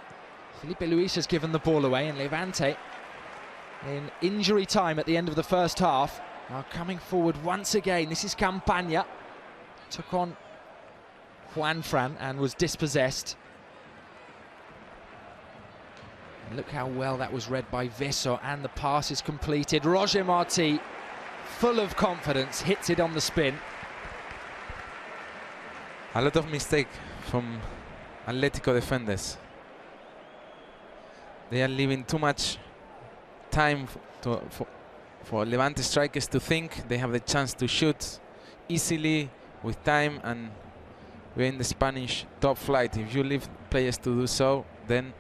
Felipe Luis has given the ball away, and Levante, in injury time at the end of the first half, are coming forward once again. This is Campagna. Took on Juanfran and was dispossessed. And look how well that was read by Veso, and the pass is completed. Roger Martí, full of confidence, hits it on the spin. A lot of mistake from Atletico defenders. They are leaving too much time for Levante strikers to think. They have the chance to shoot easily with time, and we're in the Spanish top flight. If you leave players to do so, then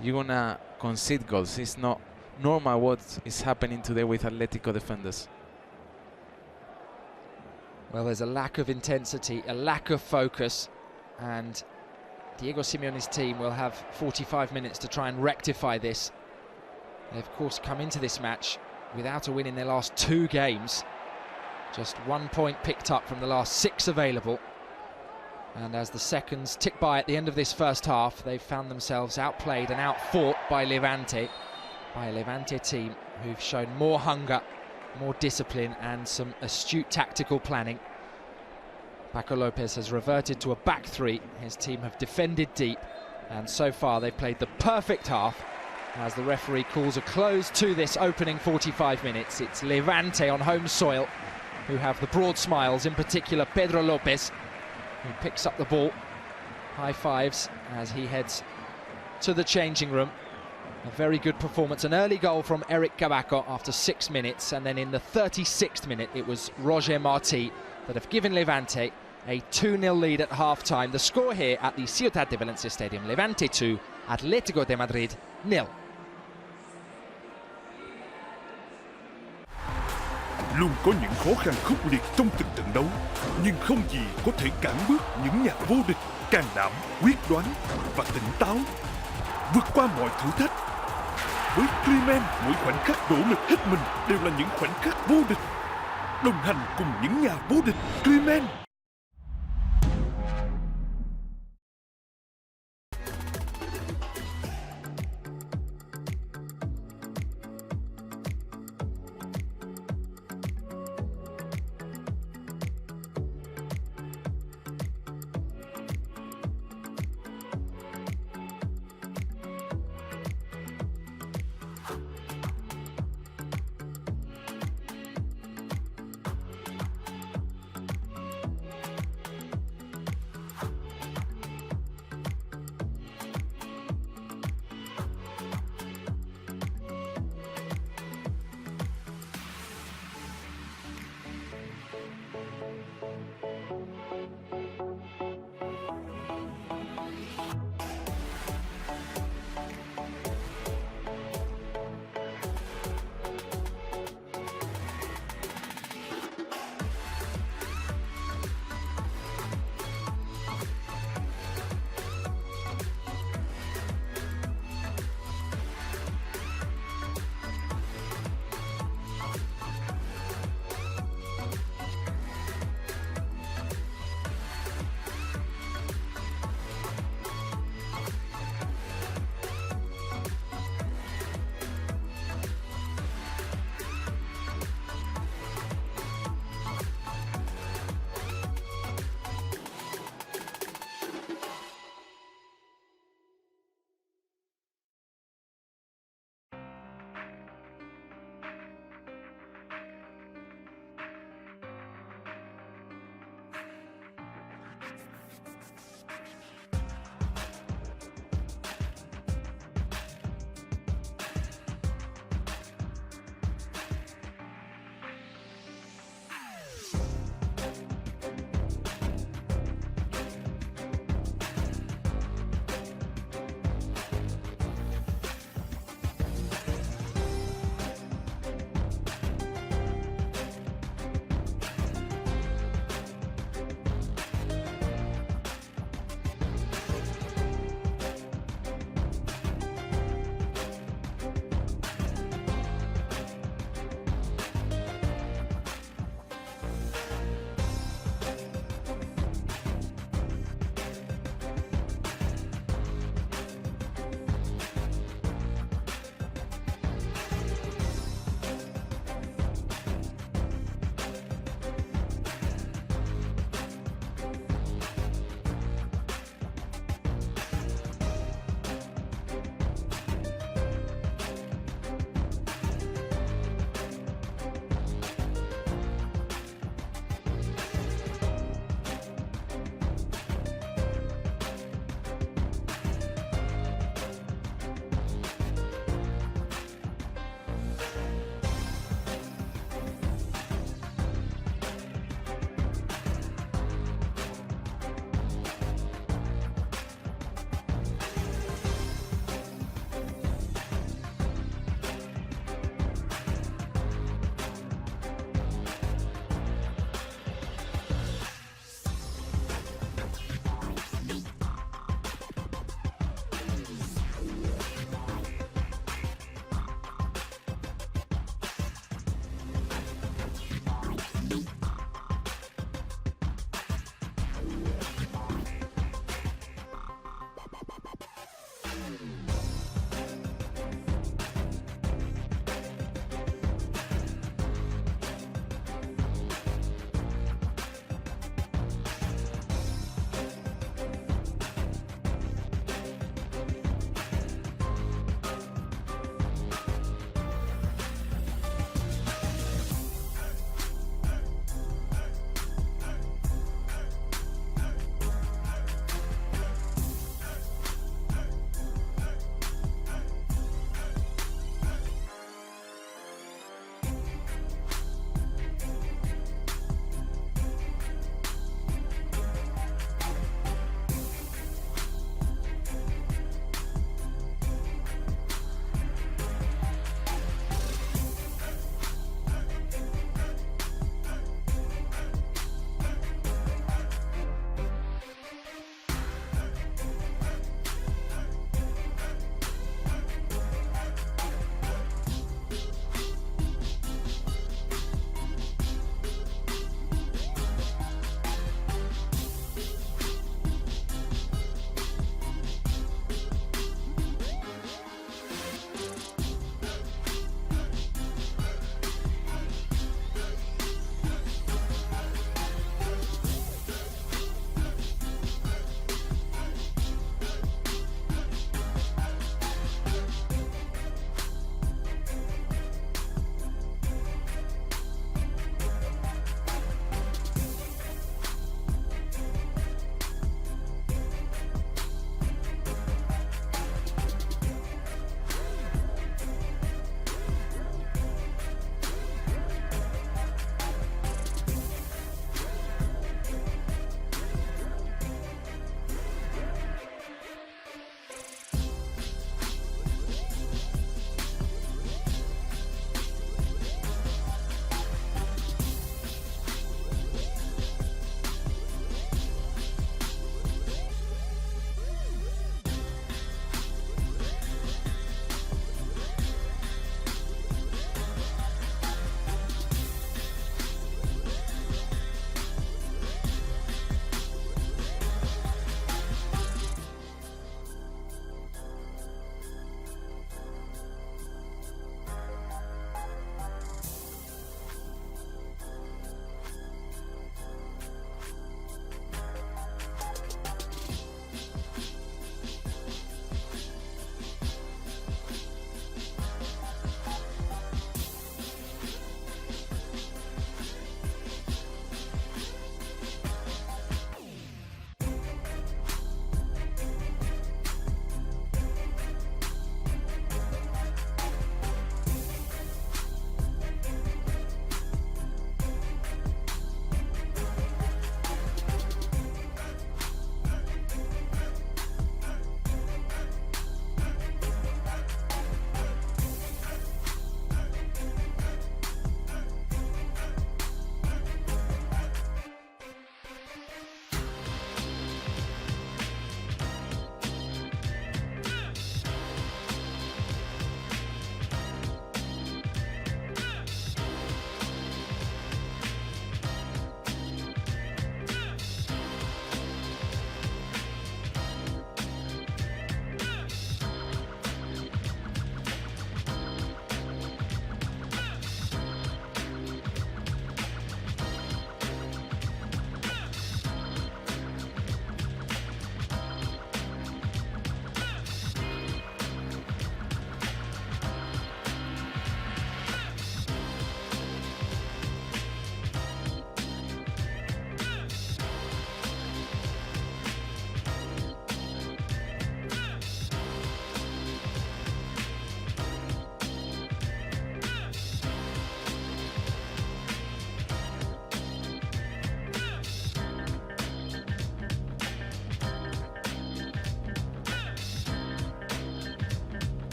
you're gonna concede goals. It's not normal what is happening today with Atletico defenders. Well, there's a lack of intensity, a lack of focus, and Diego Simeone's team will have 45 minutes to try and rectify this. They, of course, come into this match without a win in their last 2 games. Just 1 point picked up from the last 6 available. And as the seconds tick by at the end of this first half, they've found themselves outplayed and outfought by Levante. By a Levante team who've shown more hunger more discipline and some astute tactical planning. Paco Lopez has reverted to a back three. His team have defended deep, and so far they've played the perfect half. As the referee calls a close to this opening 45 minutes, it's Levante on home soil who have the broad smiles, in particular Pedro Lopez, who picks up the ball. High fives as he heads to the changing room. A very good performance, an early goal from Eric Cabaco after 6 minutes, and then in the 36th minute it was Roger Martí that have given Levante a 2-0 lead at half-time. The score here at the Ciutat de Valencia Stadium, Levante 2, Atletico de Madrid 0. Luôn có những khó khăn khốc liệt trong từng trận đấu, nhưng không gì có thể cản bước những nhà vô địch. Can đảm, quyết đoán và tỉnh táo, vượt qua mọi thử thách. Với TIemos, mỗi khoảnh khắc nỗ lực hết mình đều là những khoảnh khắc vô địch. Đồng hành cùng những nhà vô địch TIemos.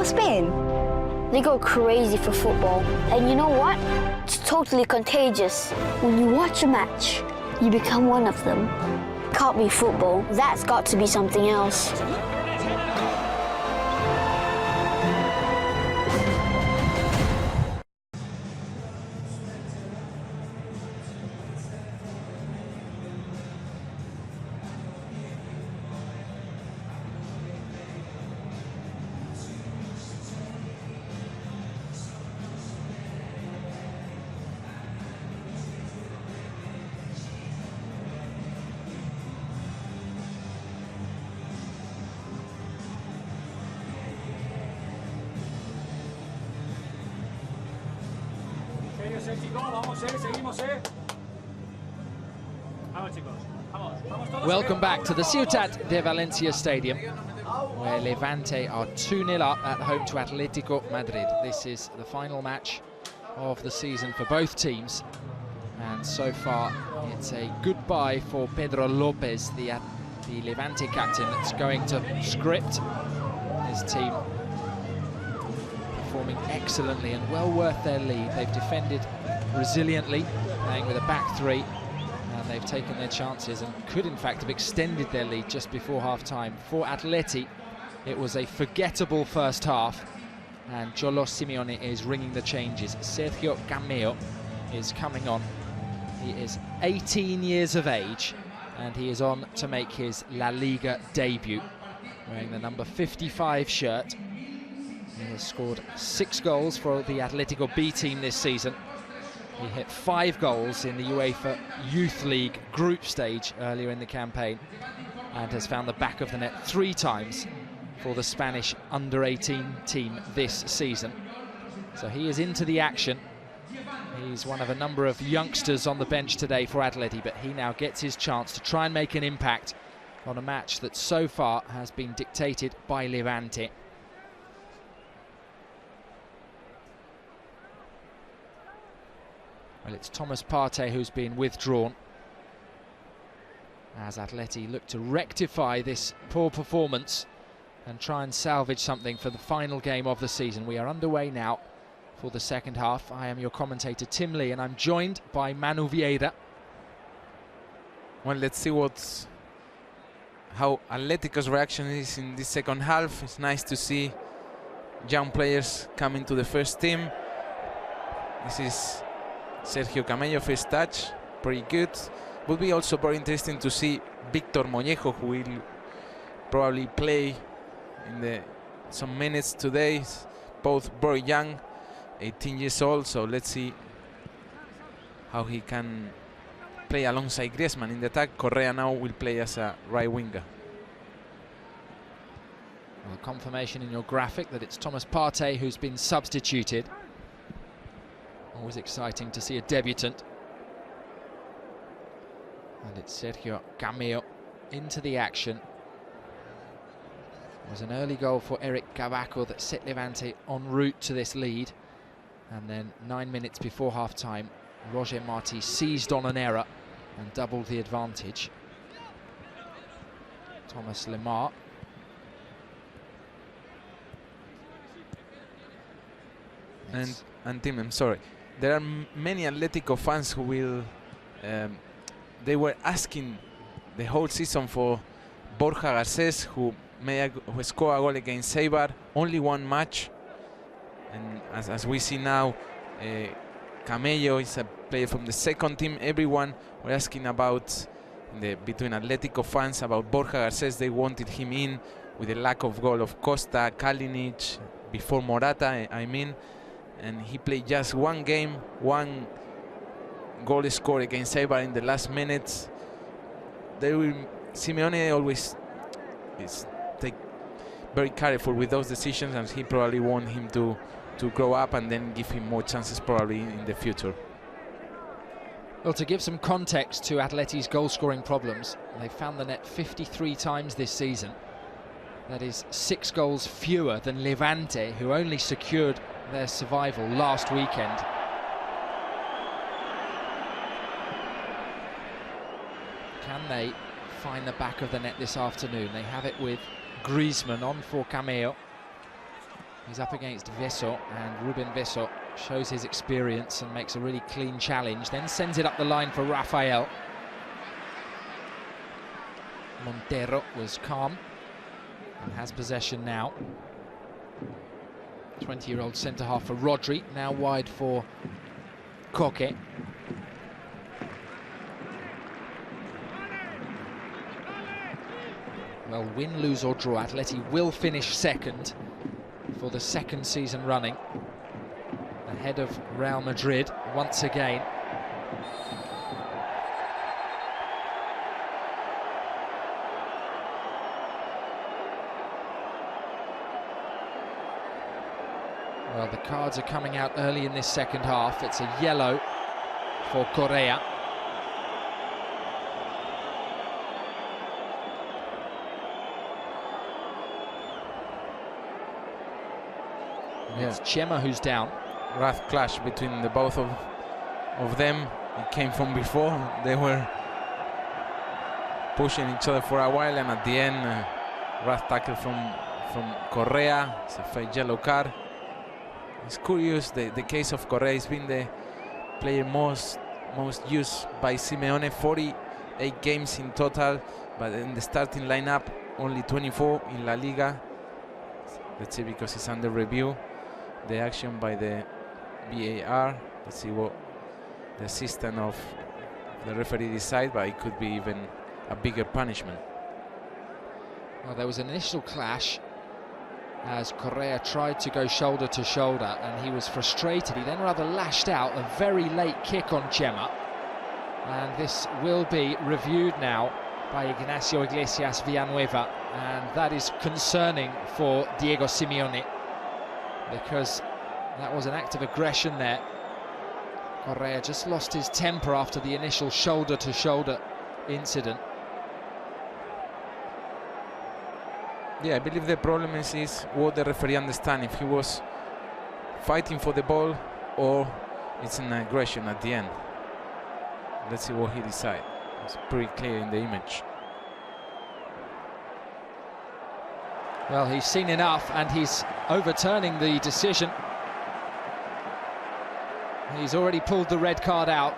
about Spain? They go crazy for football. And you know what? It's totally contagious. When you watch a match, you become one of them. Can't be football. That's got to be something else. Welcome back to the Ciutat de Valencia Stadium, where Levante are 2-0 up at home to Atletico Madrid. This is the final match of the season for both teams, and so far it's a goodbye for Pedro Lopez, the Levante captain, that's going to script his team, performing excellently and well worth their lead. They've defended resiliently, playing with a back three, and they've taken their chances and could in fact have extended their lead just before half-time. For Atleti, it was a forgettable first half, and Cholo Simeone is ringing the changes. Sergio Cameo is coming on. He is 18 years of age, and he is on to make his La Liga debut, wearing the number 55 shirt. He has scored 6 goals for the Atletico B team this season. He hit 5 goals in the UEFA Youth League group stage earlier in the campaign, and has found the back of the net 3 times for the Spanish under-18 team this season. So he is into the action. He's one of a number of youngsters on the bench today for Atleti, but he now gets his chance to try and make an impact on a match that so far has been dictated by Levante. Well, it's Thomas Partey who's been withdrawn, as Atleti look to rectify this poor performance and try and salvage something for the final game of the season. We are underway now for the second half. I am your commentator, Tim Lee, and I'm joined by Manu Vieira. Well, let's see how Atletico's reaction is in this second half. It's nice to see young players coming to the first team. This is Sergio Camello, first touch, pretty good. Would be also very interesting to see Victor Mollejo, who will probably play in some minutes today. Both very young, 18 years old, so let's see how he can play alongside Griezmann in the attack. Correa now will play as a right winger. Well, confirmation in your graphic that it's Thomas Partey who's been substituted. Always exciting to see a debutant. And it's Sergio Cameo into the action. It was an early goal for Eric Cavaco that set Levante en route to this lead. And then 9 minutes before half-time, Roger Marti seized on an error and doubled the advantage. Thomas Lemar. And Tim, I'm sorry. There are many Atletico fans who will... they were asking the whole season for Borja Garcés, who scored a goal against Eibar, only one match. And as we see now, Camello is a player from the second team. Everyone were asking about, between Atletico fans, about Borja Garcés. They wanted him in with the lack of goal of Costa, Kalinic, before Morata, I mean. And he played just one game, one goal scored against Eibar in the last minutes. Simeone always is very careful with those decisions, and he probably want him to grow up and then give him more chances probably in the future. Well, to give some context to Atleti's goal-scoring problems, they've found the net 53 times this season. That is 6 goals fewer than Levante, who only secured their survival last weekend. Can they find the back of the net this afternoon? They have it with Griezmann on for Cameo. He's up against Veso, and Ruben Veso shows his experience and makes a really clean challenge, then sends it up the line for Rafael. Montero was calm and has possession now. 20-year-old centre-half for Rodri, now wide for Koke. Well, win, lose or draw, Atleti will finish second for the second season running, ahead of Real Madrid once again. Well, the cards are coming out early in this second half. It's a yellow for Correa. Yeah. It's Chema who's down. Rough clash between the both of them. It came from before. They were pushing each other for a while, and at the end, rough tackle from Correa. It's a fake yellow card. It's curious, the case of Correa has been the player most used by Simeone, 48 games in total, but in the starting lineup, only 24 in La Liga. Let's see, because it's under review, the action by the VAR. Let's see what the assistant of the referee decide, but it could be even a bigger punishment. Well, there was an initial clash as Correa tried to go shoulder to shoulder, and he was frustrated. He then rather lashed out, a very late kick on Chema, and this will be reviewed now by Ignacio Iglesias Villanueva, and that is concerning for Diego Simeone, because that was an act of aggression there. Correa just lost his temper after the initial shoulder to shoulder incident. Yeah, I believe the problem is what the referee understands, if he was fighting for the ball or it's an aggression at the end. Let's see what he decides. It's pretty clear in the image. Well, he's seen enough and he's overturning the decision. He's already pulled the red card out,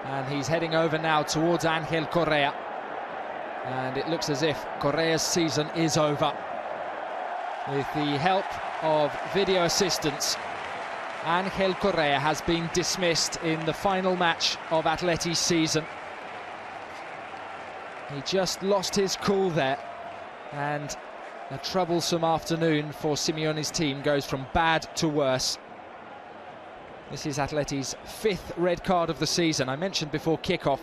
and he's heading over now towards Angel Correa. And it looks as if Correa's season is over. With the help of video assistance, Angel Correa has been dismissed in the final match of Atleti's season. He just lost his cool there, and a troublesome afternoon for Simeone's team goes from bad to worse. This is Atleti's 5th red card of the season. I mentioned before kickoff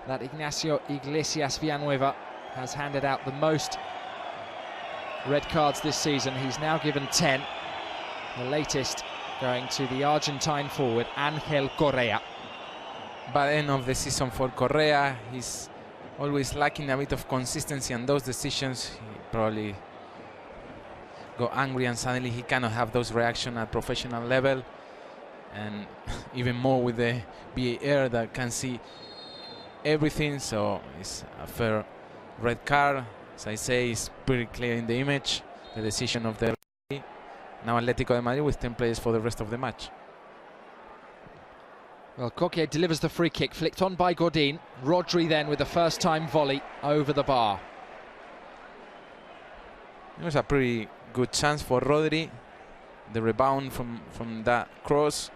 that Ignacio Iglesias Villanueva has handed out the most red cards this season. He's now given 10, the latest going to the Argentine forward Angel Correa. Bad end of the season for Correa. He's always lacking a bit of consistency on those decisions. He probably got angry and suddenly he cannot have those reactions at professional level, and even more with the VAR that can see everything. So it's a fair red card. As I say, it's pretty clear in the image, the decision of the referee. Now Atletico de Madrid with 10 players for the rest of the match. Well, Koke delivers the free kick, flicked on by Godin. Rodri then with the first time volley over the bar. It was a pretty good chance for Rodri. The rebound from that cross,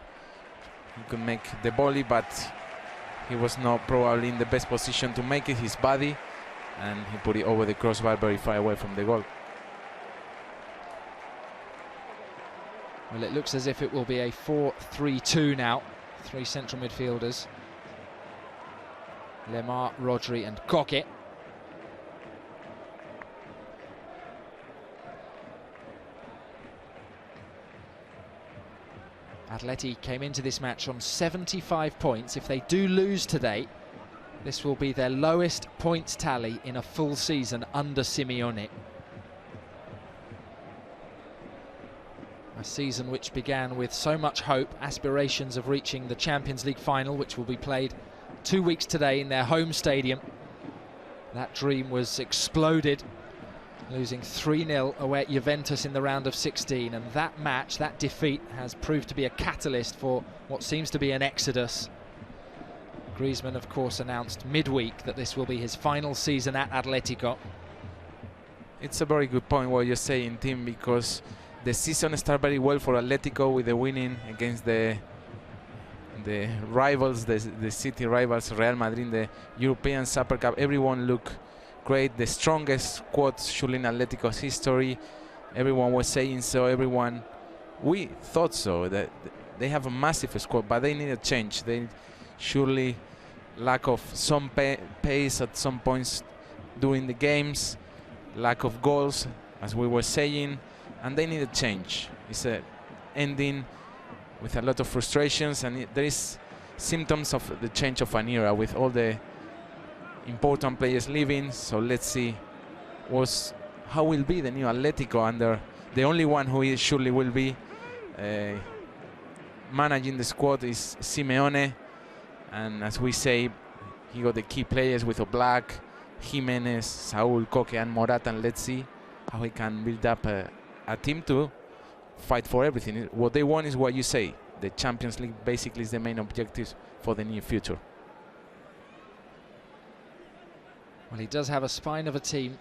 he could make the volley, but he was not probably in the best position to make it, his body, and he put it over the crossbar very far away from the goal. Well, it looks as if it will be a 4-3-2 now. 3 central midfielders. Lemar, Rodri and Koke. Atleti came into this match on 75 points. If they do lose today, this will be their lowest points tally in a full season under Simeone. A season which began with so much hope, aspirations of reaching the Champions League final, which will be played 2 weeks today in their home stadium. That dream was exploded losing 3-0 away at Juventus in the round of 16, and that match, that defeat, has proved to be a catalyst for what seems to be an exodus. Griezmann, of course, announced midweek that this will be his final season at Atletico. It's a very good point what you're saying, Tim, because the season started very well for Atletico with the winning against the rivals, the city rivals, Real Madrid in the European Super Cup. Everyone looked great, the strongest squad surely in Atletico's history. Everyone was saying so. We thought so, that they have a massive squad, but they need a change. They surely lack of some pace at some points during the games, lack of goals, as we were saying, and they need a change. It's a ending with a lot of frustrations, and there is symptoms of the change of an era with all the important players leaving. So let's see how will be the new Atletico under the only one who surely will be managing the squad is Simeone, and as we say, he got the key players with Oblak, Jimenez, Saúl, Koke and Morata, and let's see how he can build up a team to fight for everything. What they want is what you say. The Champions League basically is the main objective for the near future. Well, he does have a spine of a team,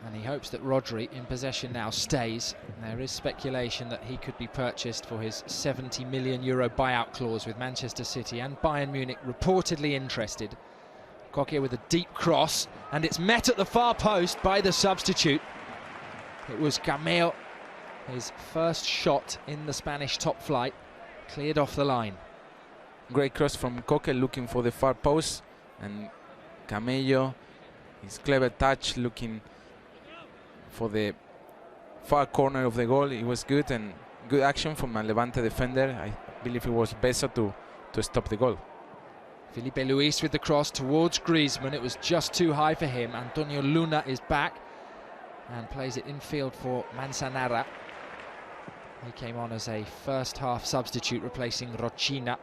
and he hopes that Rodri, in possession now, stays. There is speculation that he could be purchased for his €70 million buyout clause with Manchester City, and Bayern Munich reportedly interested. Koke with a deep cross, and it's met at the far post by the substitute. It was Cameo, his first shot in the Spanish top flight, cleared off the line. Great cross from Koke looking for the far post, and Camello, his clever touch looking for the far corner of the goal. It was good, and good action from a Levante defender. I believe it was Bessa to stop the goal. Felipe Luis with the cross towards Griezmann. It was just too high for him. Antonio Luna is back and plays it infield for Manzanara. He came on as a first half substitute, replacing Rochina,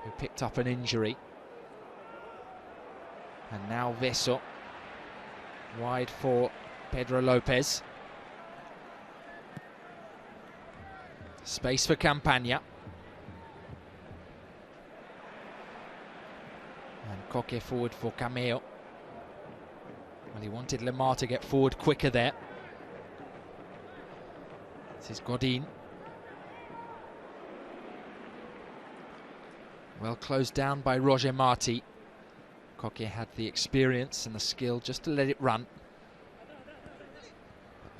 who picked up an injury. And now Veso, wide for Pedro Lopez. Space for Campagna. And Koke forward for Cameo. Well, he wanted Lemar to get forward quicker there. This is Godin. Well closed down by Roger Marti. Koke had the experience and the skill just to let it run.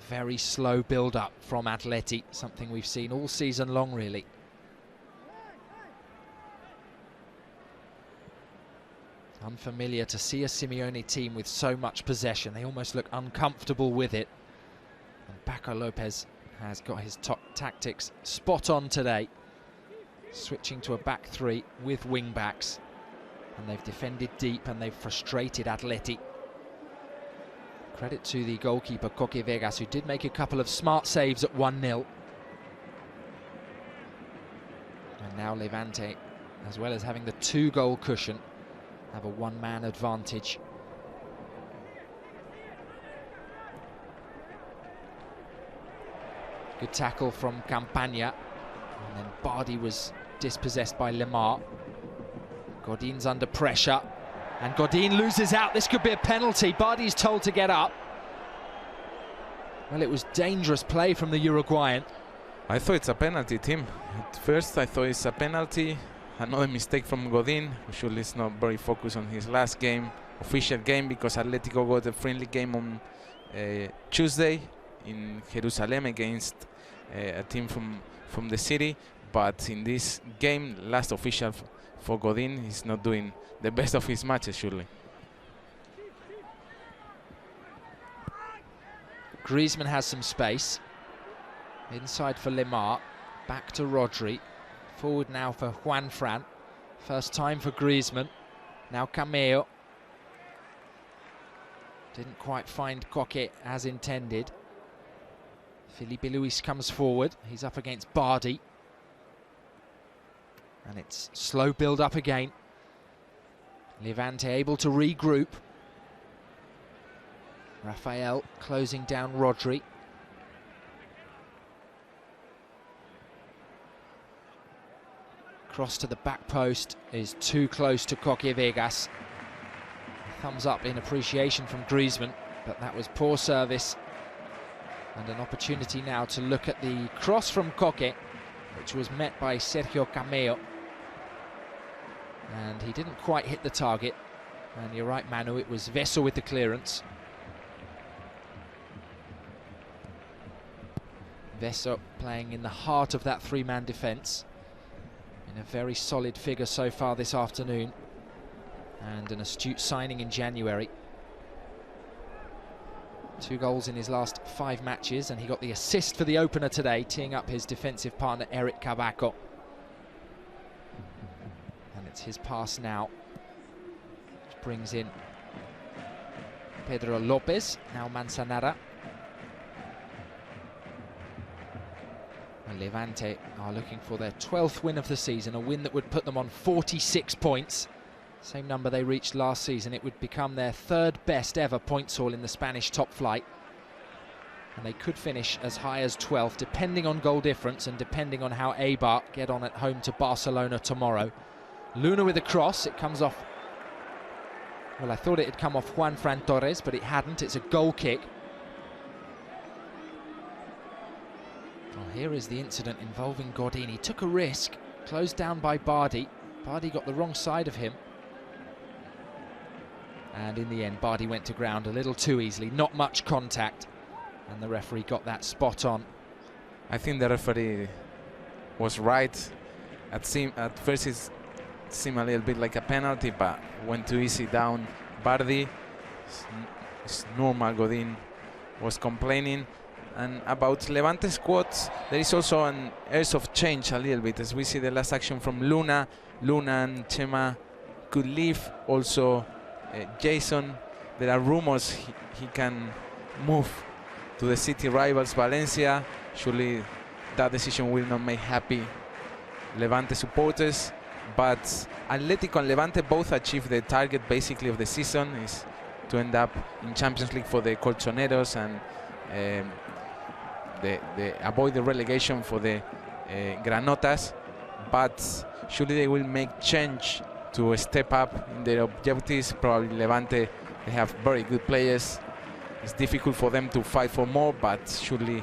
Very slow build-up from Atleti, something we've seen all season long, really. Unfamiliar to see a Simeone team with so much possession. They almost look uncomfortable with it. And Paco Lopez has got his top tactics spot on today, switching to a back three with wing-backs. And they've defended deep and they've frustrated Atleti. Credit to the goalkeeper, Koke Vegas, who did make a couple of smart saves at 1-0. And now Levante, as well as having the 2-goal cushion, have a one-man advantage. Good tackle from Campagna. And then Bardi was dispossessed by Lemar. Godin's under pressure. And Godin loses out. This could be a penalty. Bardi's told to get up. Well, it was dangerous play from the Uruguayan. I thought it's a penalty, Tim. At first I thought it's a penalty. Another mistake from Godin, who surely is not very focused on his last game, official game, because Atletico got a friendly game on Tuesday in Jerusalem against a team from the city. But in this game, last official for Godin, he's not doing the best of his matches, surely. Griezmann has some space. Inside for Lemar. Back to Rodri. Forward now for Juan Fran. First time for Griezmann. Now Cameo. Didn't quite find Koke as intended. Felipe Luis comes forward. He's up against Bardi. And it's slow build up again. Levante able to regroup. Rafael closing down Rodri. Cross to the back post is too close to Coque Vegas. Thumbs up in appreciation from Griezmann, but that was poor service. And an opportunity now to look at the cross from Coque, which was met by Sergio Cameo. And he didn't quite hit the target. And you're right, Manu, it was Vessel with the clearance. Vessel playing in the heart of that three-man defence. In a very solid figure so far this afternoon. And an astute signing in January. 2 goals in his last 5 matches, and he got the assist for the opener today, teeing up his defensive partner Eric Cavaco. And it's his pass now, which brings in Pedro Lopez, now Manzanara. And Levante are looking for their 12th win of the season, a win that would put them on 46 points. Same number they reached last season. It would become their 3rd best ever points haul in the Spanish top flight. And they could finish as high as 12th, depending on goal difference and depending on how Eibar get on at home to Barcelona tomorrow. Luna with a cross, it comes off. Well, I thought it had come off Juan Fran Torres, but it hadn't. It's a goal kick. Well, here is the incident involving Godin. He took a risk, closed down by Bardi. Bardi got the wrong side of him. And in the end, Bardi went to ground a little too easily, not much contact. And the referee got that spot on. I think the referee was right. At first it seemed a little bit like a penalty, but went too easy down Bardi. It's normal, Godin was complaining. And about Levante squads, there is also an airs of change a little bit, as we see the last action from Luna. Luna and Chema could leave. Also Jason, there are rumors he can move to the city rivals Valencia. Surely that decision will not make happy Levante supporters, but Atletico and Levante both achieved the target basically of the season, is to end up in Champions League for the Colchoneros and avoid the relegation for the Granotas. But surely they will make change to step up in their objectives. Probably Levante, they have very good players. It's difficult for them to fight for more, but surely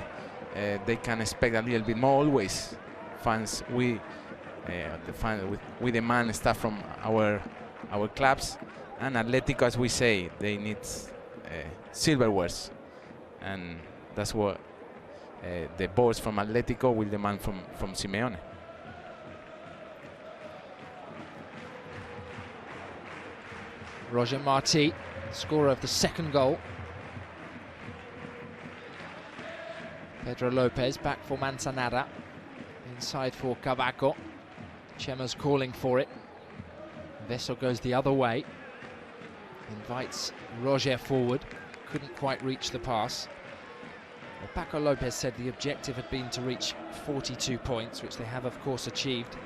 they can expect a little bit more. Always fans, we demand stuff from our clubs, and Atletico, as we say, they need silverwares, and that's what the boards from Atletico will demand from Simeone. Roger Martí, scorer of the 2nd goal. Pedro Lopez back for Manzanara. Inside for Cavaco. Chema's calling for it. Vessel goes the other way. Invites Roger forward. Couldn't quite reach the pass. Well, Paco Lopez said the objective had been to reach 42 points, which they have, of course, achieved.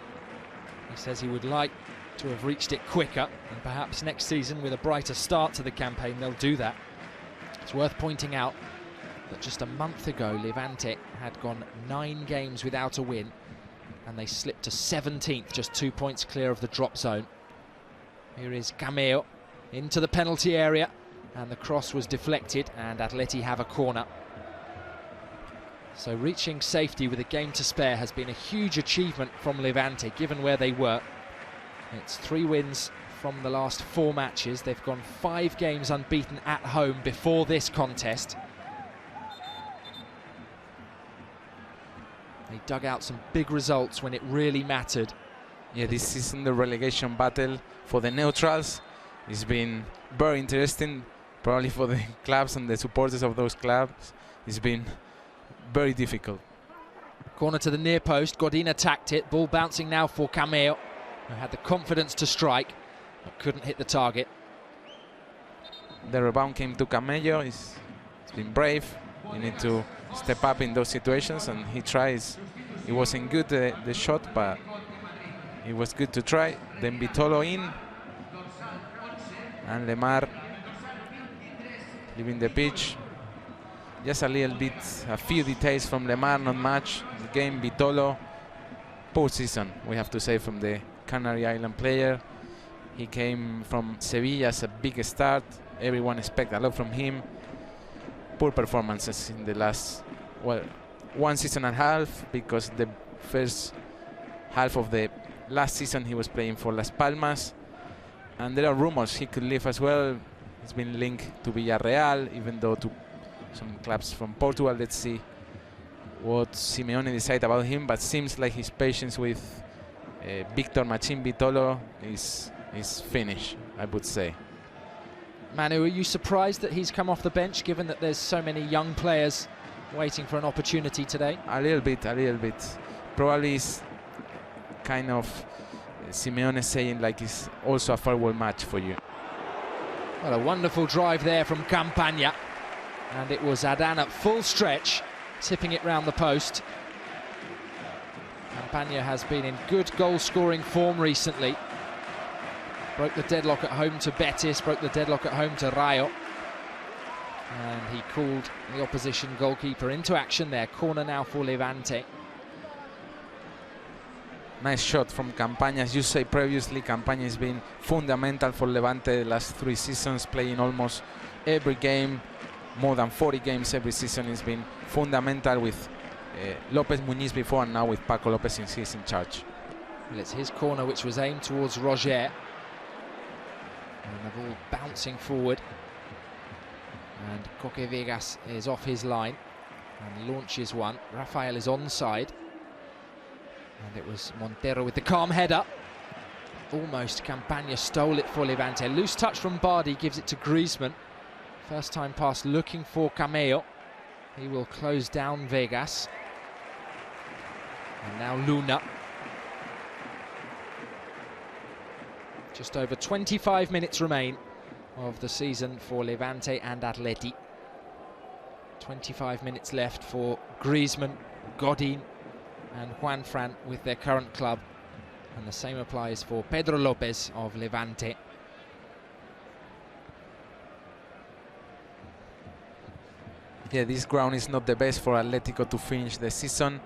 He says he would like to have reached it quicker, and perhaps next season, with a brighter start to the campaign, they'll do that. It's worth pointing out that just a month ago, Levante had gone 9 games without a win, and they slipped to 17th, just 2 points clear of the drop zone. Here is Cameo into the penalty area, and the cross was deflected, and Atleti have a corner. So reaching safety with a game to spare has been a huge achievement from Levante, given where they were. It's 3 wins from the last 4 matches. They've gone 5 games unbeaten at home before this contest. They dug out some big results when it really mattered. Yeah, this season the relegation battle for the neutrals has been very interesting, probably for the clubs and the supporters of those clubs. It's been very difficult. Corner to the near post, Godin attacked it, ball bouncing now for Cameo, who had the confidence to strike, but couldn't hit the target. The rebound came to Cameo. He's been brave. You need to step up in those situations, and he tries. It wasn't good, the shot, but it was good to try. Then Vitolo in, and Lemar leaving the pitch. Just a little bit, a few details from Lemar, not much. The game, Vitolo, poor season, we have to say, from the Canary Island player. He came from Sevilla as a big start. Everyone expected a lot from him. Poor performances in the last, well, 1 season and a half, because the first half of the last season he was playing for Las Palmas. And there are rumors he could leave as well. He's been linked to Villarreal, even though to some clubs from Portugal. Let's see what Simeone decide about him, but seems like his patience with Victor Machín Vitolo is finished, I would say. Manu, are you surprised that he's come off the bench, given that there's so many young players waiting for an opportunity today? A little bit. Probably it's kind of Simeone saying like it's also a farewell match for you. Well, a wonderful drive there from Campagna, and it was Adan at full stretch, tipping it round the post. Campagna has been in good goal-scoring form recently. Broke the deadlock at home to Betis, broke the deadlock at home to Rayo. And he called the opposition goalkeeper into action there. Corner now for Levante. Nice shot from Campagna. As you say previously, Campagna has been fundamental for Levante the last 3 seasons, playing almost every game, more than 40 games every season. He's been fundamental with Lopez Muniz before, and now with Paco Lopez since he's in charge. Well, it's his corner which was aimed towards Roger. And the ball bouncing forward. And Coque Vegas is off his line and launches one. Rafael is onside. And it was Montero with the calm header. Almost Campagna stole it for Levante. Loose touch from Bardi gives it to Griezmann. First time pass looking for Cameo. He will close down Vegas. And now Luna. Just over 25 minutes remain of the season for Levante and Atleti. 25 minutes left for Griezmann, Godin and Juanfran with their current club. And the same applies for Pedro Lopez of Levante. Yeah, this ground is not the best for Atletico to finish the season.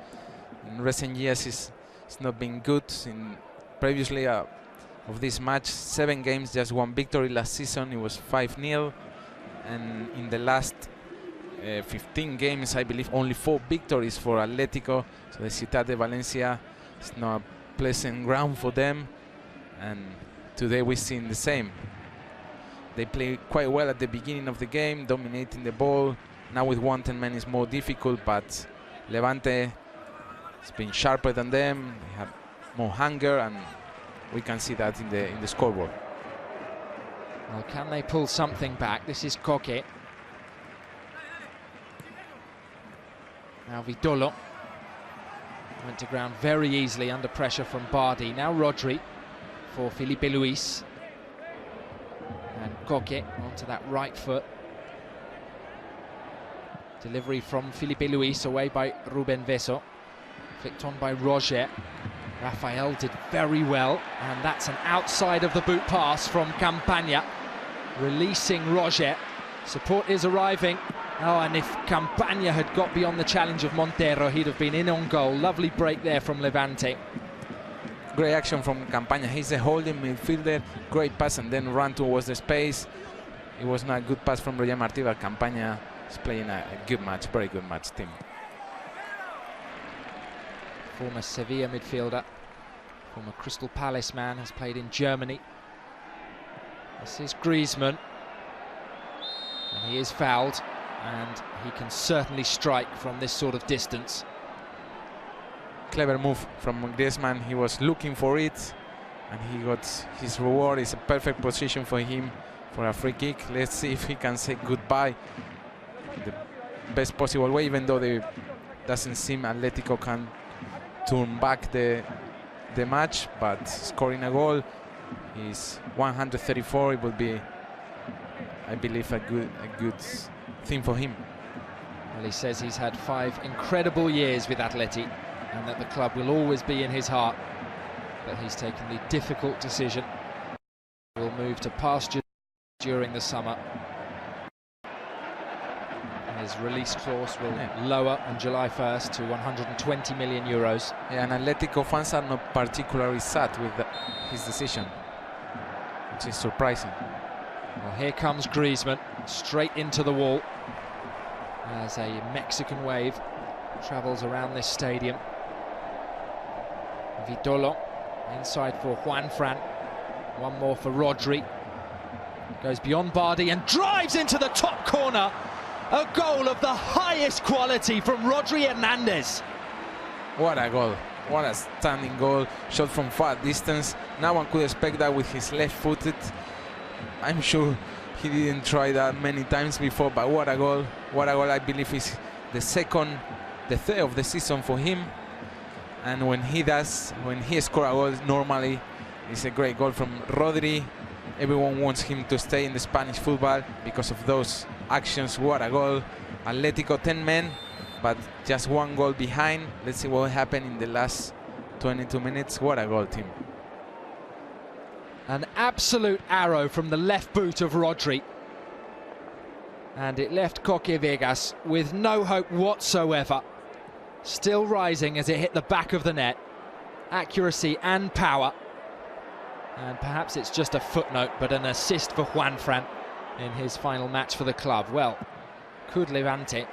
In recent years it's not been good. Previously of this match, 7 games, just 1 victory. Last season it was 5-0, and in the last 15 games I believe only 4 victories for Atletico. So the Ciudad de Valencia is not a pleasant ground for them, and today we've seen the same. They play quite well at the beginning of the game, dominating the ball. Now with 110 men it's more difficult, but Levante has been sharper than them. They have more hunger, and we can see that in the scoreboard. Well, can they pull something back? This is Coque. Now Vitolo went to ground very easily under pressure from Bardi. Now Rodri for Felipe Luis. And Coque onto that right foot. Delivery from Felipe Luis away by Ruben Veso. Flicked on by Roger. Rafael did very well, and that's an outside of the boot pass from Campagna, releasing Roger. Support is arriving. Oh, and if Campagna had got beyond the challenge of Montero, he'd have been in on goal. Lovely break there from Levante. Great action from Campagna. He's a holding midfielder. Great pass and then run towards the space. It was not a good pass from Roger Martí, but Campagna is playing a good match, very good match, team. Former Sevilla midfielder, former Crystal Palace man, has played in Germany. This is Griezmann, and he is fouled, and he can certainly strike from this sort of distance. Clever move from Griezmann. He was looking for it, and he got his reward. It's a perfect position for him for a free kick. Let's see if he can say goodbye the best possible way, even though it doesn't seem Atletico can turn back the match, but scoring a goal is 134. It will be, I believe, a good thing for him. Well, he says he's had 5 incredible years with Atleti, and that the club will always be in his heart, but he's taken the difficult decision. We'll move to pastures during the summer. His release clause will lower on July 1st to 120 million euros. Yeah, and Atletico fans are not particularly sad with his decision, which is surprising. Well, here comes Griezmann, straight into the wall as a Mexican wave travels around this stadium. Vitolo inside for Juan Fran. One more for Rodri. Goes beyond Bardi and drives into the top corner. A goal of the highest quality from Rodri Hernandez. What a goal. What a standing goal. Shot from far distance. No one could expect that with his left-footed. I'm sure he didn't try that many times before, but what a goal. What a goal. I believe is the third of the season for him. And when he scores a goal, normally it's a great goal from Rodri. Everyone wants him to stay in the Spanish football because of those actions. What a goal. Atletico 10 men, but just one goal behind. Let's see what happened in the last 22 minutes. What a goal, team. An absolute arrow from the left boot of Rodri. And it left Coque Vegas with no hope whatsoever. Still rising as it hit the back of the net. Accuracy and power. And perhaps it's just a footnote, but an assist for Juan Fran in his final match for the club. Well, could Levante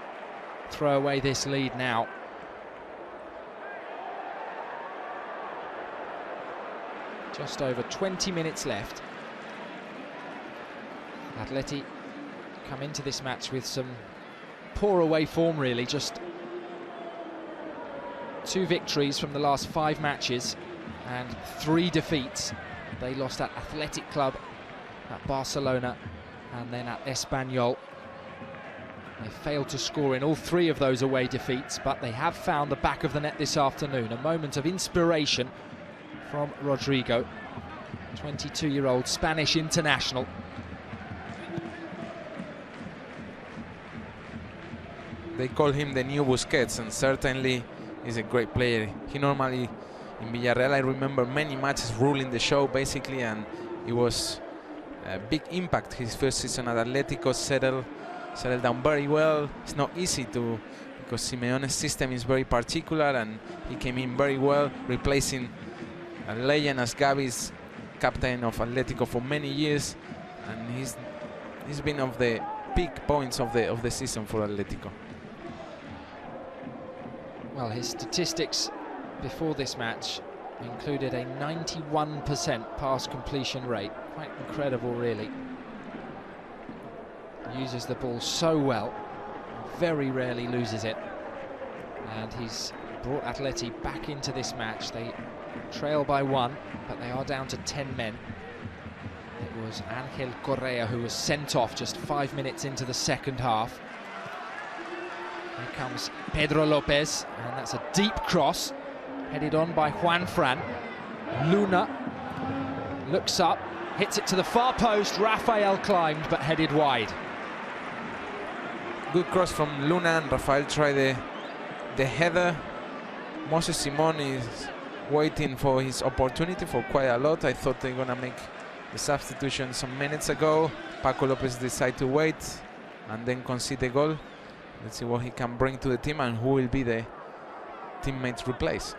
throw away this lead now? Just over 20 minutes left. Atleti come into this match with some poor away form, really. Just 2 victories from the last 5 matches and 3 defeats. They lost at Athletic Club, at Barcelona, and then at Espanyol. They failed to score in all 3 of those away defeats, but they have found the back of the net this afternoon. A moment of inspiration from Rodrigo, 22-year-old Spanish international. They call him the new Busquets, and certainly he's a great player. He normally, in Villarreal, I remember many matches ruling the show, basically, and it was a big impact. His first season at Atletico settled down very well. It's not easy because Simeone's system is very particular, and he came in very well, replacing a legend as Gavi's captain of Atletico for many years, and he's been of the peak points of the season for Atletico. Well, his statistics before this match included a 91% pass completion rate. Quite incredible, really. Uses the ball so well, very rarely loses it. And he's brought Atleti back into this match. They trail by 1, but they are down to 10 men. It was Angel Correa who was sent off just 5 minutes into the second half. Here comes Pedro Lopez, and that's a deep cross, headed on by Juan Fran. Luna looks up, hits it to the far post. Rafael climbed, but headed wide. Good cross from Luna, and Rafael tried the header. Moses Simon is waiting for his opportunity for quite a lot. I thought they were gonna make the substitution some minutes ago. Paco Lopez decided to wait and then concede the goal. Let's see what he can bring to the team and who will be the teammates replace.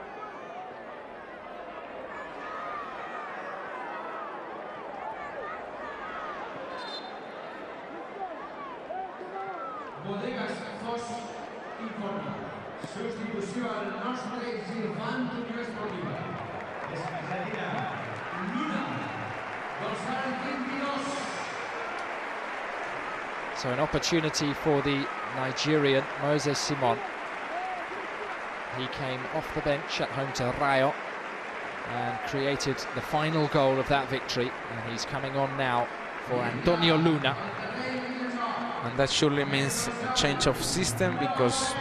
So an opportunity for the Nigerian Moses Simon. He came off the bench at home to Rayo and created the final goal of that victory, and he's coming on now for Antonio Luna. And that surely means a change of system, because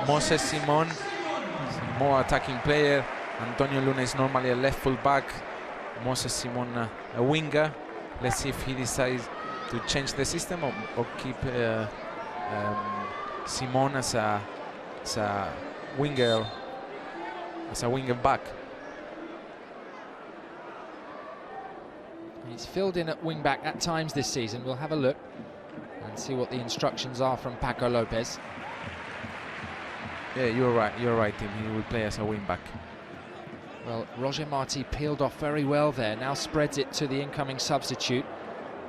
Moses Simon is a more attacking player. Antonio Luna is normally a left full back. Moses Simon a winger. Let's see if he decides to change the system or keep Simon as a winger back. He's filled in at wing back at times this season. We'll have a look. And and see what the instructions are from Paco Lopez. Yeah, you're right, Tim. He will play as a wing-back. Well, Roger Marti peeled off very well there, now spreads it to the incoming substitute.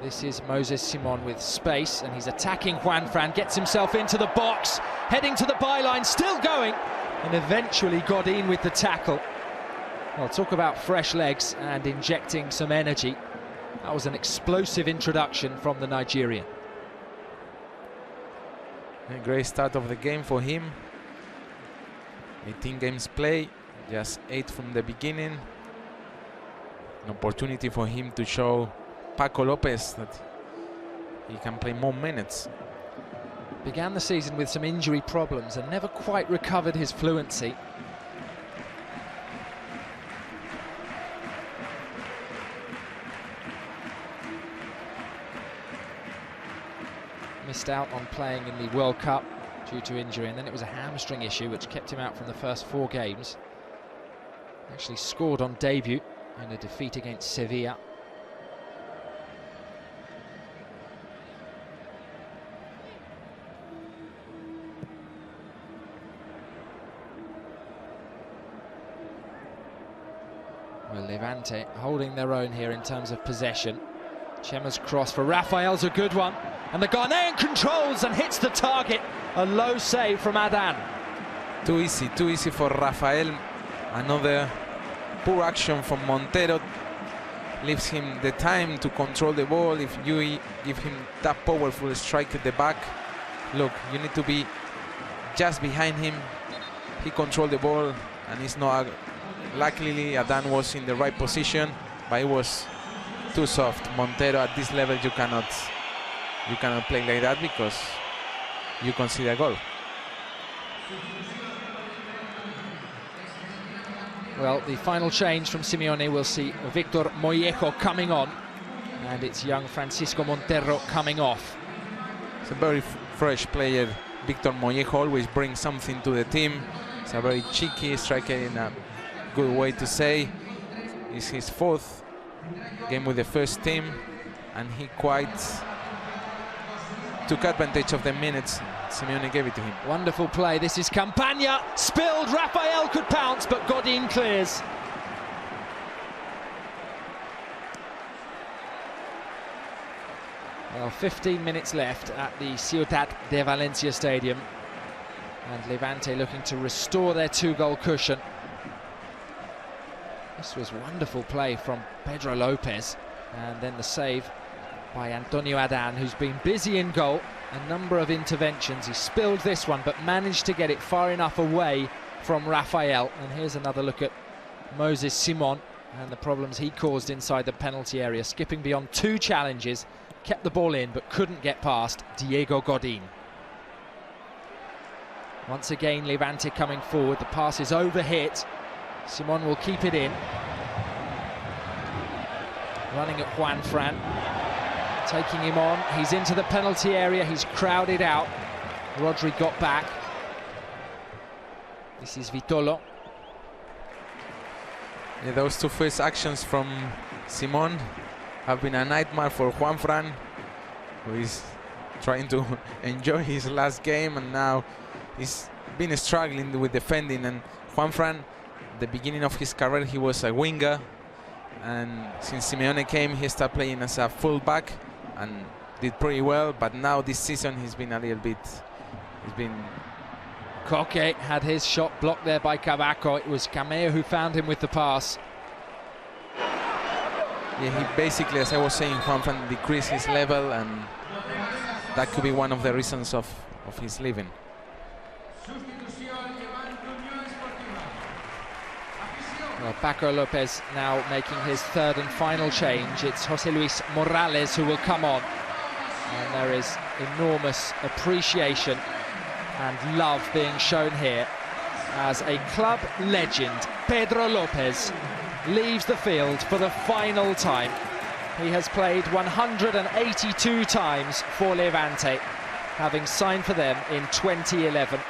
This is Moses Simon with space, and he's attacking Juan Fran, gets himself into the box, heading to the byline, still going, and eventually Godin with the tackle. Well, talk about fresh legs and injecting some energy. That was an explosive introduction from the Nigerian. A great start of the game for him. 18 games play, just 8 from the beginning. An opportunity for him to show Paco Lopez that he can play more minutes. Began the season with some injury problems and never quite recovered his fluency. Missed out on playing in the World Cup due to injury, and then it was a hamstring issue which kept him out from the first 4 games. Actually scored on debut in a defeat against Sevilla. Well, Levante holding their own here in terms of possession. Chema's cross for Rafael's a good one, and the Ghanaian controls and hits the target. A low save from Adan. Too easy for Rafael. Another poor action from Montero leaves him the time to control the ball. If you give him that powerful strike at the back, look, you need to be just behind him. He controlled the ball, and it's not. Luckily, Adan was in the right position, but it was too soft. Montero, at this level, you cannot play like that because you concede a goal. Well, the final change from Simeone will see Victor Mollejo coming on, and it's young Francisco Montero coming off. It's a very fresh player. Victor Mollejo always brings something to the team. It's a very cheeky striker, in a good way to say. It's his 4th game with the first team, and he quite took advantage of the minutes Simeone gave it to him. Wonderful play. This is Campagna. Spilled. Rafael could pounce, but Godin clears. Well, 15 minutes left at the Ciutat de Valencia stadium, and Levante looking to restore their 2-goal cushion. This was wonderful play from Pedro Lopez, and then the save by Antonio Adan, who's been busy in goal. A number of interventions. He spilled this one, but managed to get it far enough away from Rafael. And here's another look at Moses Simon and the problems he caused inside the penalty area, skipping beyond 2 challenges, kept the ball in but couldn't get past Diego Godin. Once again, Levante coming forward. The pass is overhit. Simon will keep it in. Running at Juan Fran. Taking him on. He's into the penalty area. He's crowded out. Rodri got back. This is Vitolo. Yeah, those 2 first actions from Simon have been a nightmare for Juan Fran, who is trying to enjoy his last game, and now he's been struggling with defending. And Juan Fran, at the beginning of his career, he was a winger, and since Simeone came, he started playing as a fullback and did pretty well. But now this season he's been a little bit, Koke had his shot blocked there by Cavaco. It was Cameo who found him with the pass. Yeah, he basically, as I was saying, Juan Fran decreased his level, and that could be one of the reasons of his leaving. Well, Paco Lopez now making his 3rd and final change. It's José Luis Morales who will come on. And there is enormous appreciation and love being shown here as a club legend, Pedro Lopez, leaves the field for the final time. He has played 182 times for Levante, having signed for them in 2011.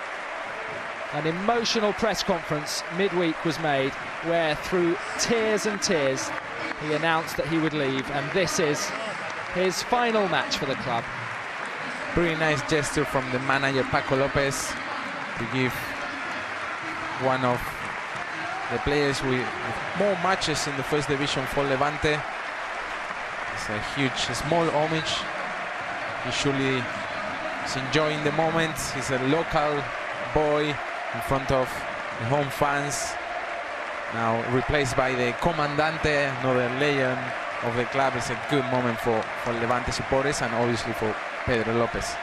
An emotional press conference midweek was made where, through tears and tears, he announced that he would leave, and this is his final match for the club. Pretty nice gesture from the manager Paco Lopez to give one of the players with more matches in the first division for Levante. It's a huge, small homage. He surely is enjoying the moment. He's a local boy in front of the home fans. Now replaced by the Comandante, another legend of the club. It's a good moment for Levante supporters and obviously for Pedro Lopez.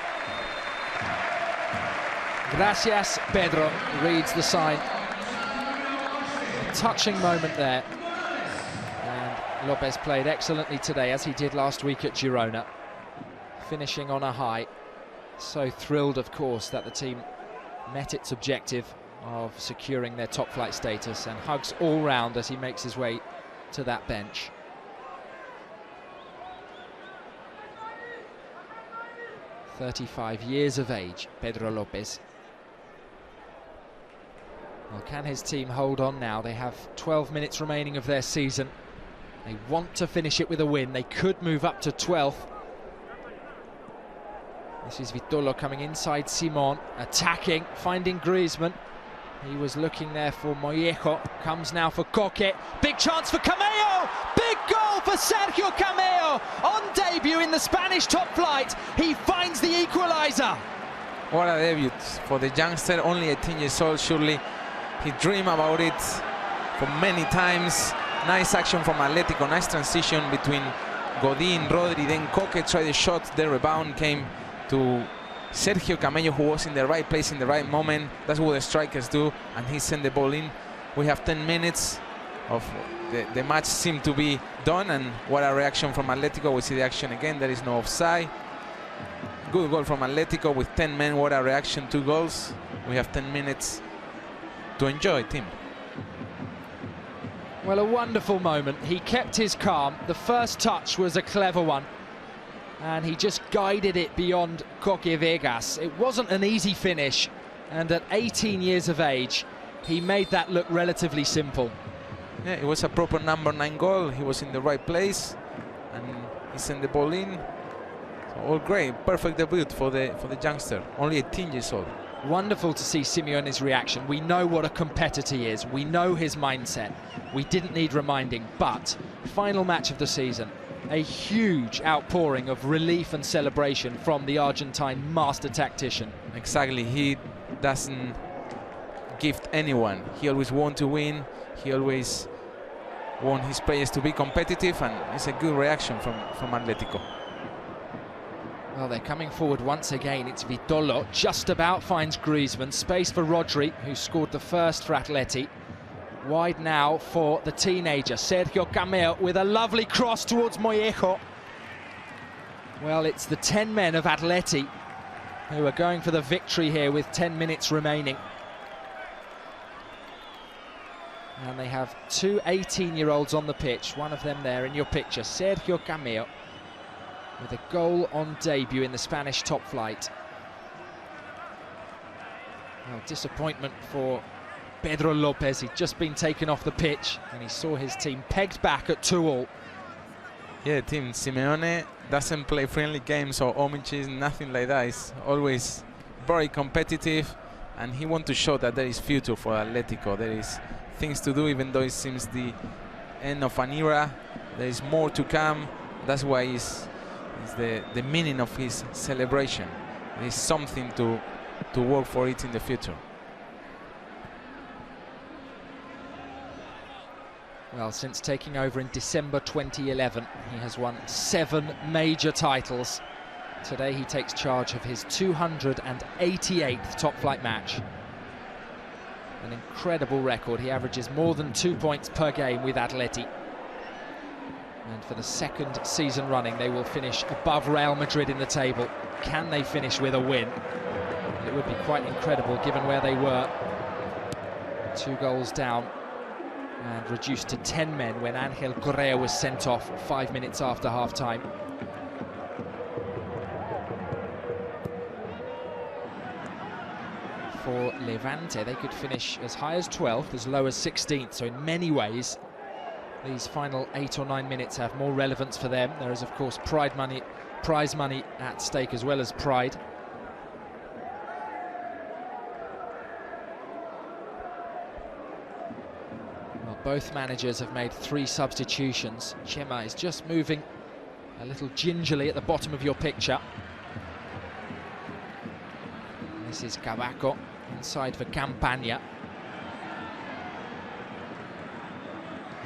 Gracias, Pedro, reads the sign. A touching moment there. And Lopez played excellently today, as he did last week at Girona, finishing on a high. So thrilled, of course, that the team met its objective of securing their top flight status, and hugs all round as he makes his way to that bench. "35 years of age, Pedro Lopez." Well, can his team hold on now? They have 12 minutes remaining of their season. They want to finish it with a win. They could move up to 12th. This is Vitolo coming inside Simon, attacking, finding Griezmann. He was looking there for Mollejo, comes now for Coque. Big chance for Cameo! Big goal for Sergio Cameo! On debut in the Spanish top flight, he finds the equaliser. What a debut for the youngster, only 18 years old. Surely he dreamed about it for many times. Nice action from Atletico, nice transition between Godin, Rodri, then Coque tried the shot, the rebound came to Sergio Cameo, who was in the right place in the right moment. That's what the strikers do, and he sent the ball in. We have 10 minutes of the match seemed to be done, and what a reaction from Atletico. We see the action again, there is no offside. Good goal from Atletico with 10 men, what a reaction, 2 goals. We have 10 minutes to enjoy, team. Well, a wonderful moment. He kept his calm. The first touch was a clever one, and he just guided it beyond Coque Vegas. It wasn't an easy finish, and at 18 years of age, he made that look relatively simple. Yeah, it was a proper number 9 goal. He was in the right place, and he sent the ball in. So all great, perfect debut for the youngster, only 18 years old. Wonderful to see Simeone's reaction. We know what a competitor he is. We know his mindset. We didn't need reminding, but final match of the season. A huge outpouring of relief and celebration from the Argentine master tactician. Exactly, he doesn't gift anyone. He always wants to win. He always wants his players to be competitive, and it's a good reaction from Atletico. Well, they're coming forward once again. It's Vitolo, just about finds Griezmann. Space for Rodri, who scored the first for Atleti. Wide now for the teenager, Sergio Cameo, with a lovely cross towards Mollejo. Well, it's the 10 men of Atleti who are going for the victory here with 10 minutes remaining. And they have 2 18-year-olds on the pitch, one of them there in your picture, Sergio Cameo, with a goal on debut in the Spanish top flight. Well, disappointment for Pedro Lopez. He'd just been taken off the pitch and he saw his team pegged back at 2-2. Yeah, team Simeone doesn't play friendly games or homages, nothing like that. It's always very competitive, and he wants to show that there is future for Atletico. There is things to do, even though it seems the end of an era. There is more to come. That's why it's the meaning of his celebration. There is something to work for it in the future. Well, since taking over in December 2011, he has won 7 major titles. Today he takes charge of his 288th top-flight match. An incredible record. He averages more than 2 points per game with Atleti. And for the 2nd season running, they will finish above Real Madrid in the table. Can they finish with a win? It would be quite incredible given where they were. 2 goals down and reduced to 10 men when Angel Correa was sent off 5 minutes after half-time. For Levante, they could finish as high as 12th, as low as 16th, so in many ways these final 8 or 9 minutes have more relevance for them. There is, of course, prize money at stake as well as pride. Well, both managers have made 3 substitutions. Chema is just moving a little gingerly at the bottom of your picture. This is Cavaco inside for Campagna.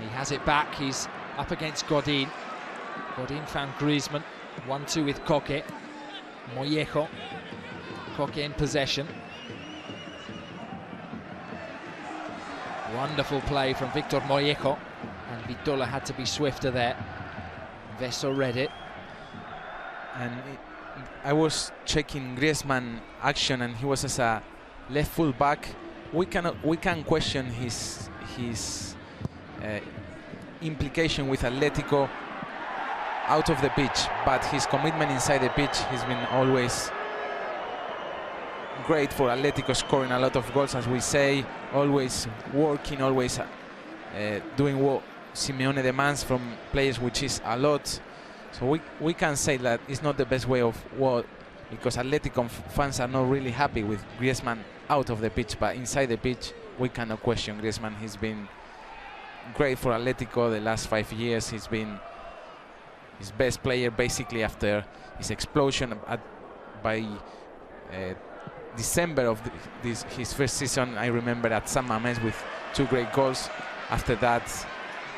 He has it back, he's up against Godin. Godin found Griezmann, 1-2 with Koke. Mollejo, Koke in possession. Wonderful play from Victor Mollejo, and Vitola had to be swifter there. Veso read it. And I was checking Griezmann action, and he was as a left full back. We can question his implication with Atletico out of the pitch, but his commitment inside the pitch has been always great for Atletico, scoring a lot of goals, as we say, always working, always doing what Simeone demands from players, which is a lot. So we can say that it's not the best way of what, because Atletico fans are not really happy with Griezmann out of the pitch, but inside the pitch we cannot question Griezmann. He's been great for Atletico the last 5 years. He's been his best player basically after his explosion by December of his first season. I remember at San Mamés with 2 great goals. After that,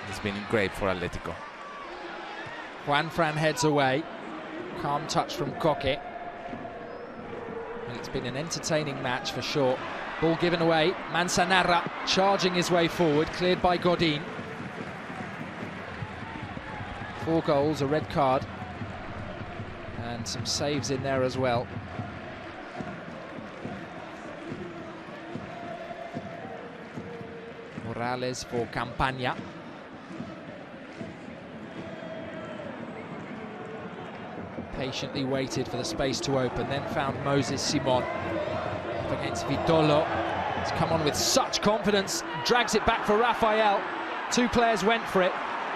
he's been great for Atletico. Juanfran heads away. Calm touch from Koke. Well, it's been an entertaining match for sure. Ball given away. Manzanarra charging his way forward, cleared by Godin. 4 goals, a red card, and some saves in there as well. Morales for Campagna. Patiently waited for the space to open, then found Moses Simon up against Vitolo. He's come on with such confidence, drags it back for Rafael. 2 players went for it,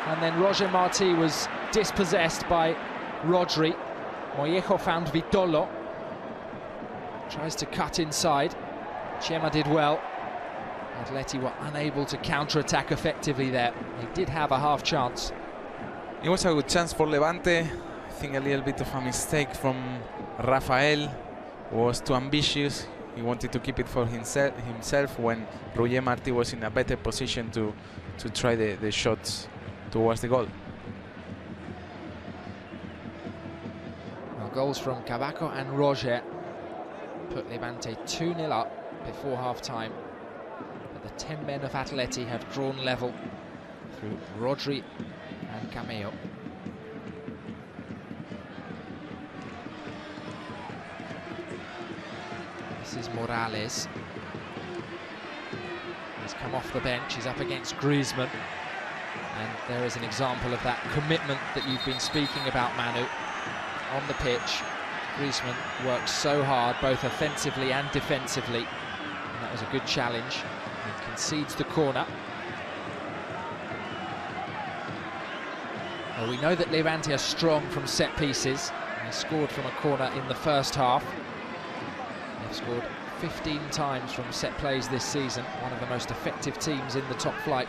and then Roger Martí was dispossessed by Rodri. Mollejo found Vitolo. Tries to cut inside. Chema did well. Atleti were unable to counter-attack effectively there. They did have a half chance. It was a good chance for Levante. I think a little bit of a mistake from Rafael. Was too ambitious. He wanted to keep it for himself when Roger Martí was in a better position to try the shots towards the goal. Well, goals from Cavaco and Roger put Levante 2-0 up before half-time. But the 10 men of Atleti have drawn level through Rodri and Cameo. This is Morales. He's come off the bench, he's up against Griezmann. And there is an example of that commitment that you've been speaking about, Manu. On the pitch, Griezmann works so hard, both offensively and defensively. And that was a good challenge. He concedes the corner. Well, we know that Levante are strong from set pieces. They scored from a corner in the first half. They've scored 15 times from set plays this season, one of the most effective teams in the top flight.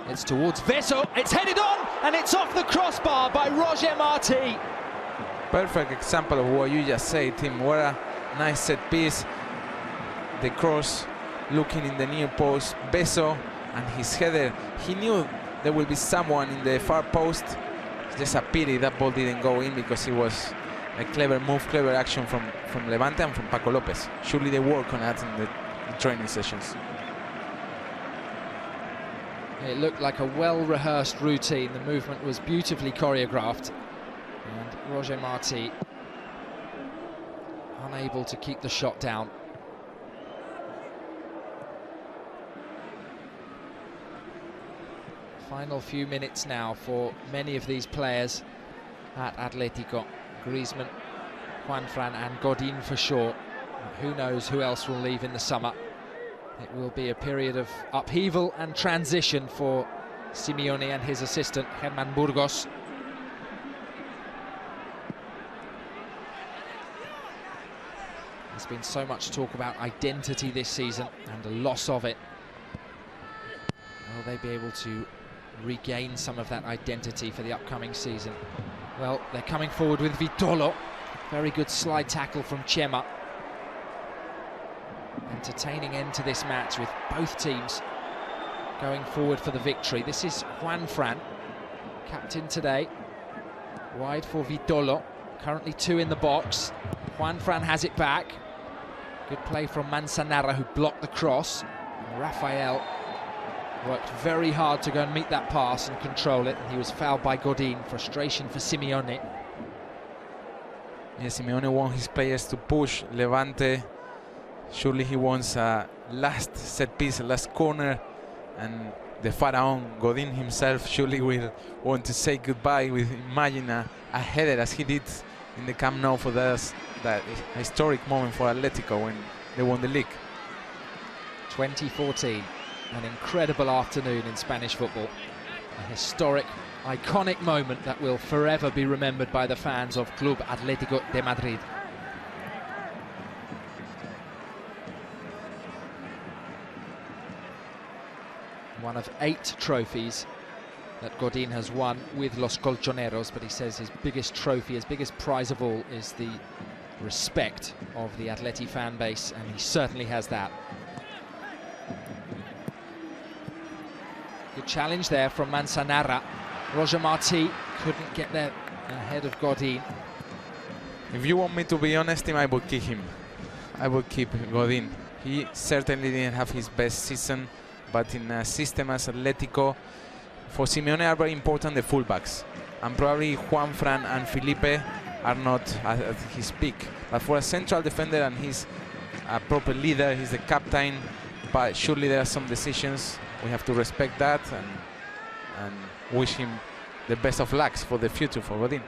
It's towards Veso, it's headed on, and it's off the crossbar by Roger Martí. Perfect example of what you just said, Tim. What a nice set piece. The cross, looking in the near post, Veso, and his header. He knew there will be someone in the far post. It's just a pity that ball didn't go in, because it was a clever move, clever action from Levante and from Paco Lopez. Surely they work on that in the training sessions. It looked like a well-rehearsed routine. The movement was beautifully choreographed. And Roger Martí unable to keep the shot down. Final few minutes now for many of these players at Atletico. Griezmann, Juanfran and Godin for sure. Who knows who else will leave in the summer. It will be a period of upheaval and transition for Simeone and his assistant, Herman Burgos. There's been so much talk about identity this season and the loss of it. Will they be able to regain some of that identity for the upcoming season? Well, they're coming forward with Vitolo. Very good slide tackle from Chema. Entertaining end to this match with both teams going forward for the victory. This is Juan Fran, captain today. Wide for Vitolo, currently 2 in the box. Juan Fran has it back. Good play from Manzanara, who blocked the cross. And Rafael worked very hard to go and meet that pass and control it, and he was fouled by Godin. Frustration for Simeone. Yeah, Simeone wants his players to push Levante. Surely he wants a last set piece, a last corner, and the pharaoh Godin himself surely will want to say goodbye with imagine a header as he did in the Camp Nou for that historic moment for Atletico when they won the league. 2014, an incredible afternoon in Spanish football. A historic, iconic moment that will forever be remembered by the fans of Club Atletico de Madrid. One of 8 trophies that Godin has won with Los Colchoneros, but he says his biggest trophy, his biggest prize of all, is the respect of the Atleti fan base, and he certainly has that. Good challenge there from Manzanara. Roger Martí couldn't get there ahead of Godin. If you want me to be honest, I would keep him. I would keep Godin. He certainly didn't have his best season, but in a system as Atletico, for Simeone are very important the fullbacks. And probably Juan Fran and Felipe are not at his peak. But for a central defender, and he's a proper leader, he's the captain, but surely there are some decisions. We have to respect that and wish him the best of lucks for the future for Godin.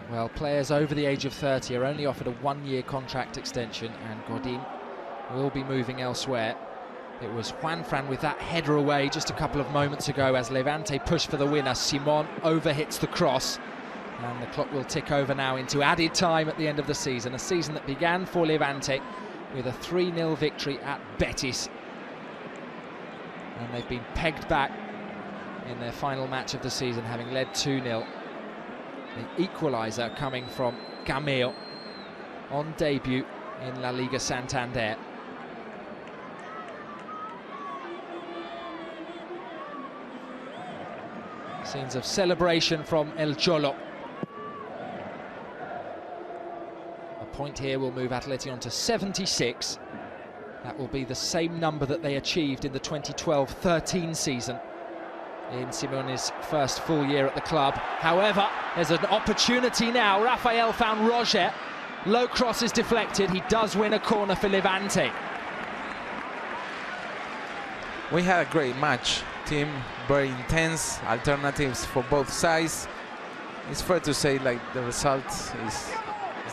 Well, players over the age of 30 are only offered a 1-year contract extension, and Godin will be moving elsewhere. It was Juan Fran with that header away just a couple of moments ago as Levante pushed for the winner. Simon overhits the cross, and the clock will tick over now into added time at the end of the season. A season that began for Levante with a 3-0 victory at Betis. And they've been pegged back in their final match of the season, having led 2-0. The equaliser coming from Cameo on debut in La Liga Santander. Scenes of celebration from El Cholo. A point here will move Atleti on to 76. That will be the same number that they achieved in the 2012-13 season in Simeone's first full year at the club. However, there's an opportunity now. Rafael found Roger. Low cross is deflected. He does win a corner for Levante. We had a great match. Team very intense, alternatives for both sides. It's fair to say like the result is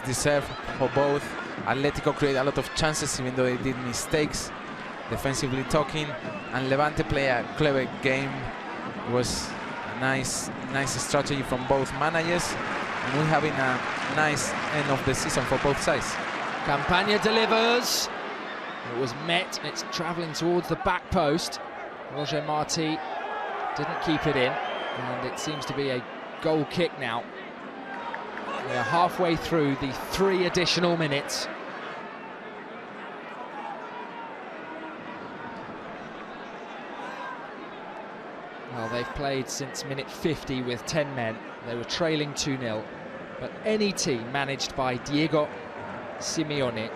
deserved for both. Atletico created a lot of chances even though they did mistakes, defensively talking, and Levante played a clever game. It was a nice strategy from both managers, and we're having a nice end of the season for both sides. Campaña delivers. It was met, it's travelling towards the back post. Roger Martí didn't keep it in, and it seems to be a goal kick now. We are halfway through the 3 additional minutes. Well, they've played since minute 50 with 10 men. They were trailing 2-0, but any team managed by Diego Simeone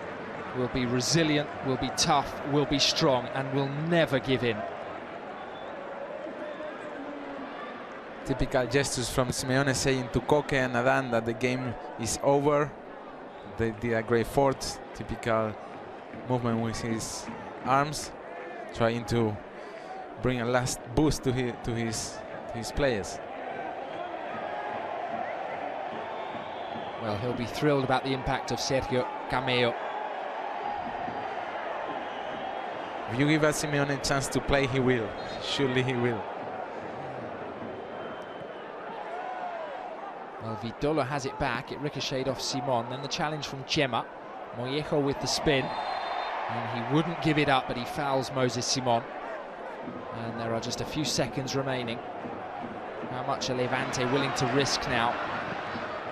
will be resilient, will be tough, will be strong, and will never give in. Typical gestures from Simeone saying to Koke and Adan that the game is over. They did a great fort, typical movement with his arms, trying to bring a last boost to his players. Well, he'll be thrilled about the impact of Sergio Cameo. If you give Simeone a chance to play, he will. Surely he will. Well, Vidolo has it back. It ricocheted off Simon. Then the challenge from Gemma. Mollejo with the spin. And he wouldn't give it up, but he fouls Moses Simon. And there are just a few seconds remaining. How much are Levante willing to risk now?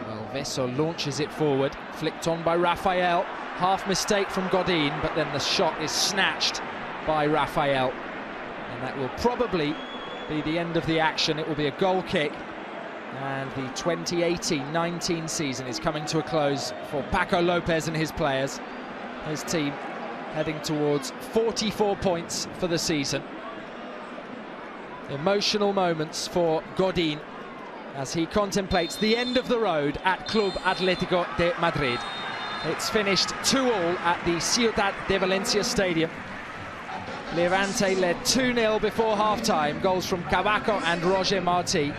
Well, Veso launches it forward. Flicked on by Rafael. Half mistake from Godin, but then the shot is snatched by Rafael. And that will probably be the end of the action. It will be a goal kick. And the 2018-19 season is coming to a close for Paco Lopez and his players. His team heading towards 44 points for the season. Emotional moments for Godin as he contemplates the end of the road at Club Atletico de Madrid. It's finished 2-2 at the Ciutat de Valencia stadium. Levante led 2-0 before half-time, goals from Cavaco and Roger Martí.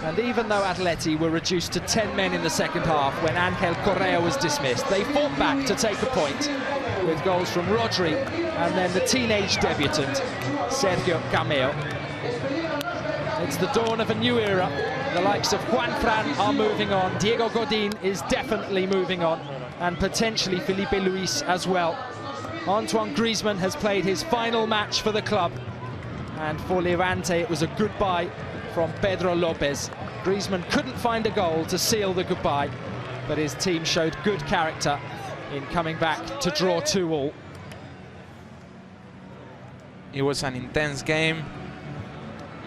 And even though Atleti were reduced to 10 men in the second half when Ángel Correa was dismissed, they fought back to take a point with goals from Rodri and then the teenage debutant, Sergio Cameo. It's the dawn of a new era. The likes of Juan Fran are moving on. Diego Godin is definitely moving on, and potentially Felipe Luis as well. Antoine Griezmann has played his final match for the club, and for Levante it was a goodbye from Pedro Lopez. Griezmann couldn't find a goal to seal the goodbye, but his team showed good character in coming back to draw 2-2. It was an intense game,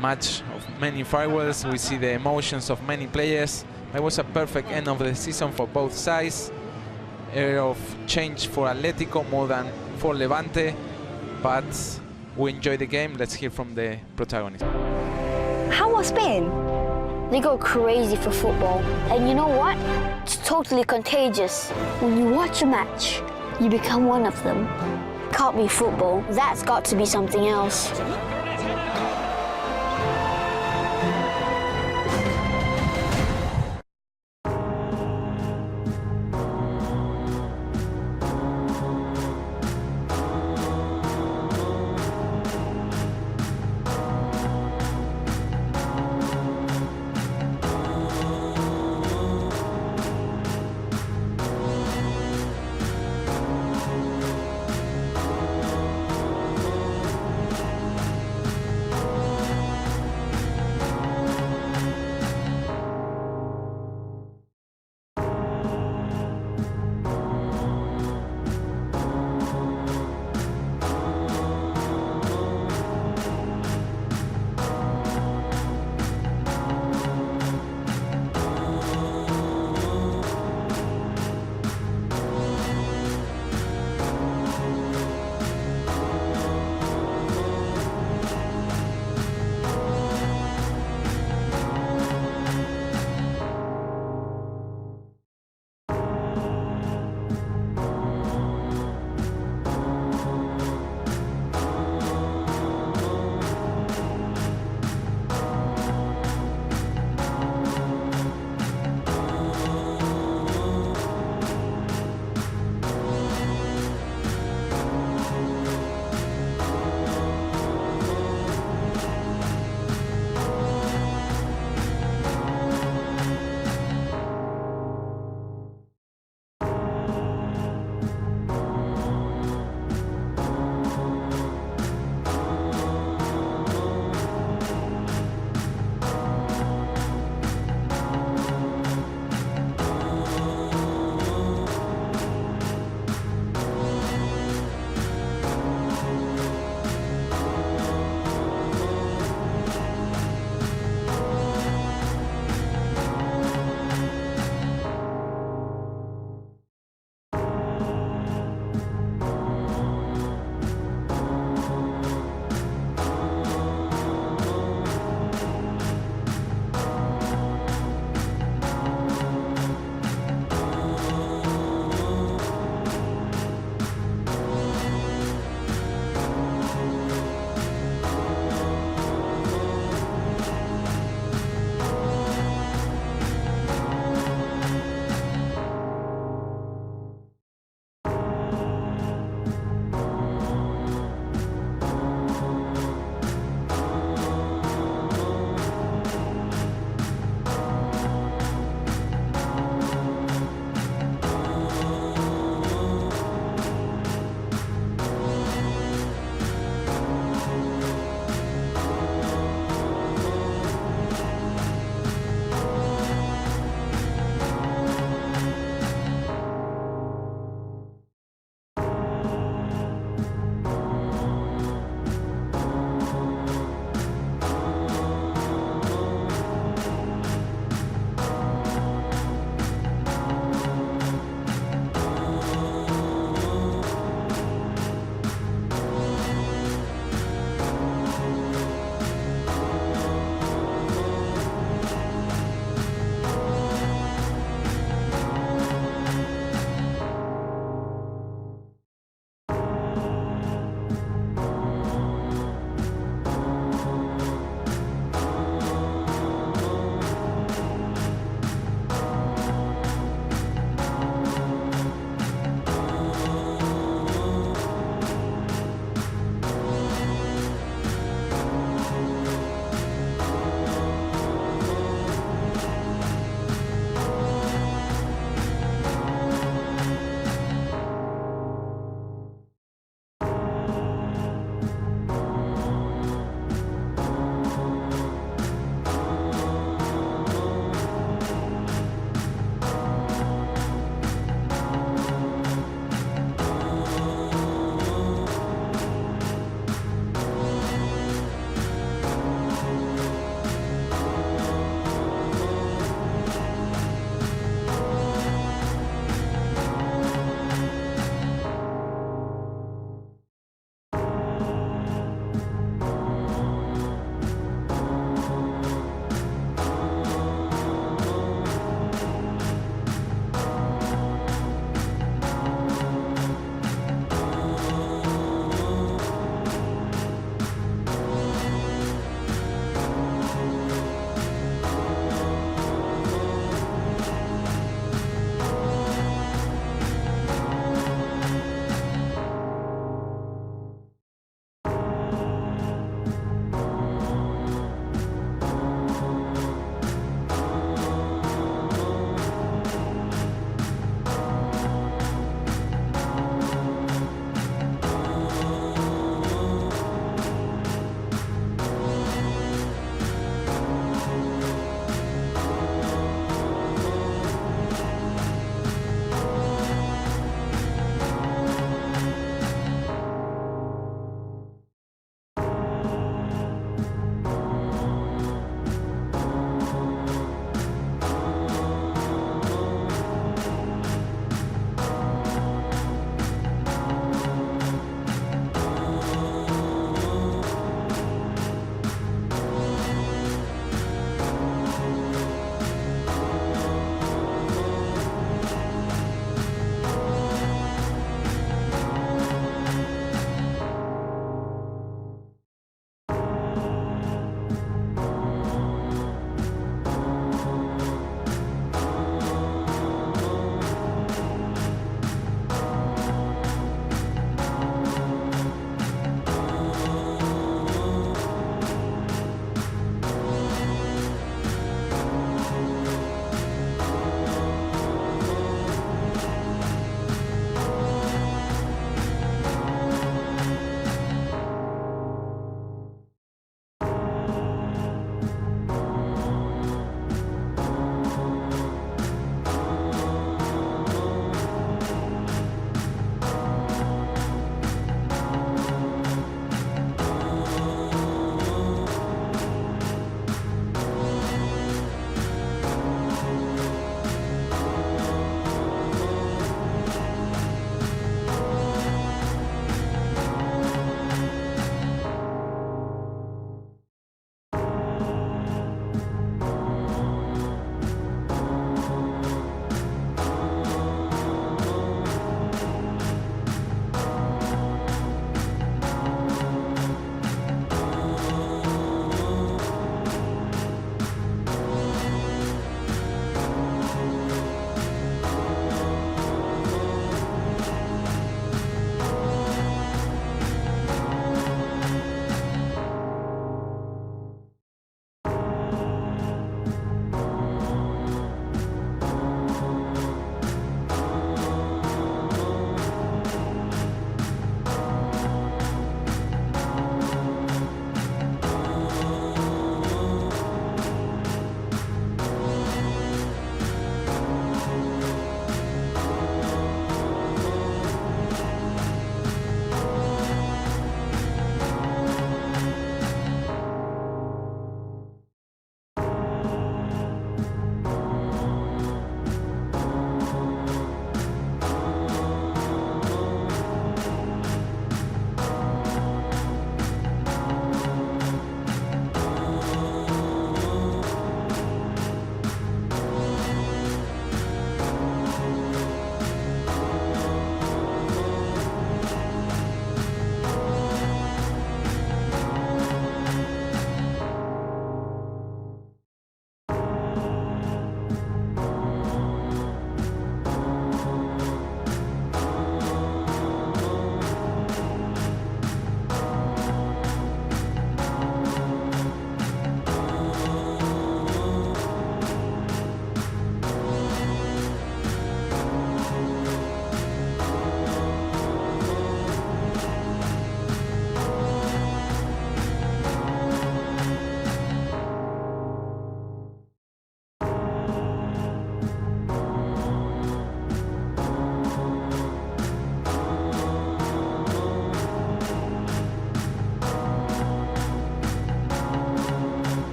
match of many farewells. We see the emotions of many players. It was a perfect end of the season for both sides. Era of change for Atletico more than for Levante, but we enjoyed the game. Let's hear from the protagonist. How was Spain? They go crazy for football. And you know what? It's totally contagious. When you watch a match, you become one of them. Can't be football. That's got to be something else.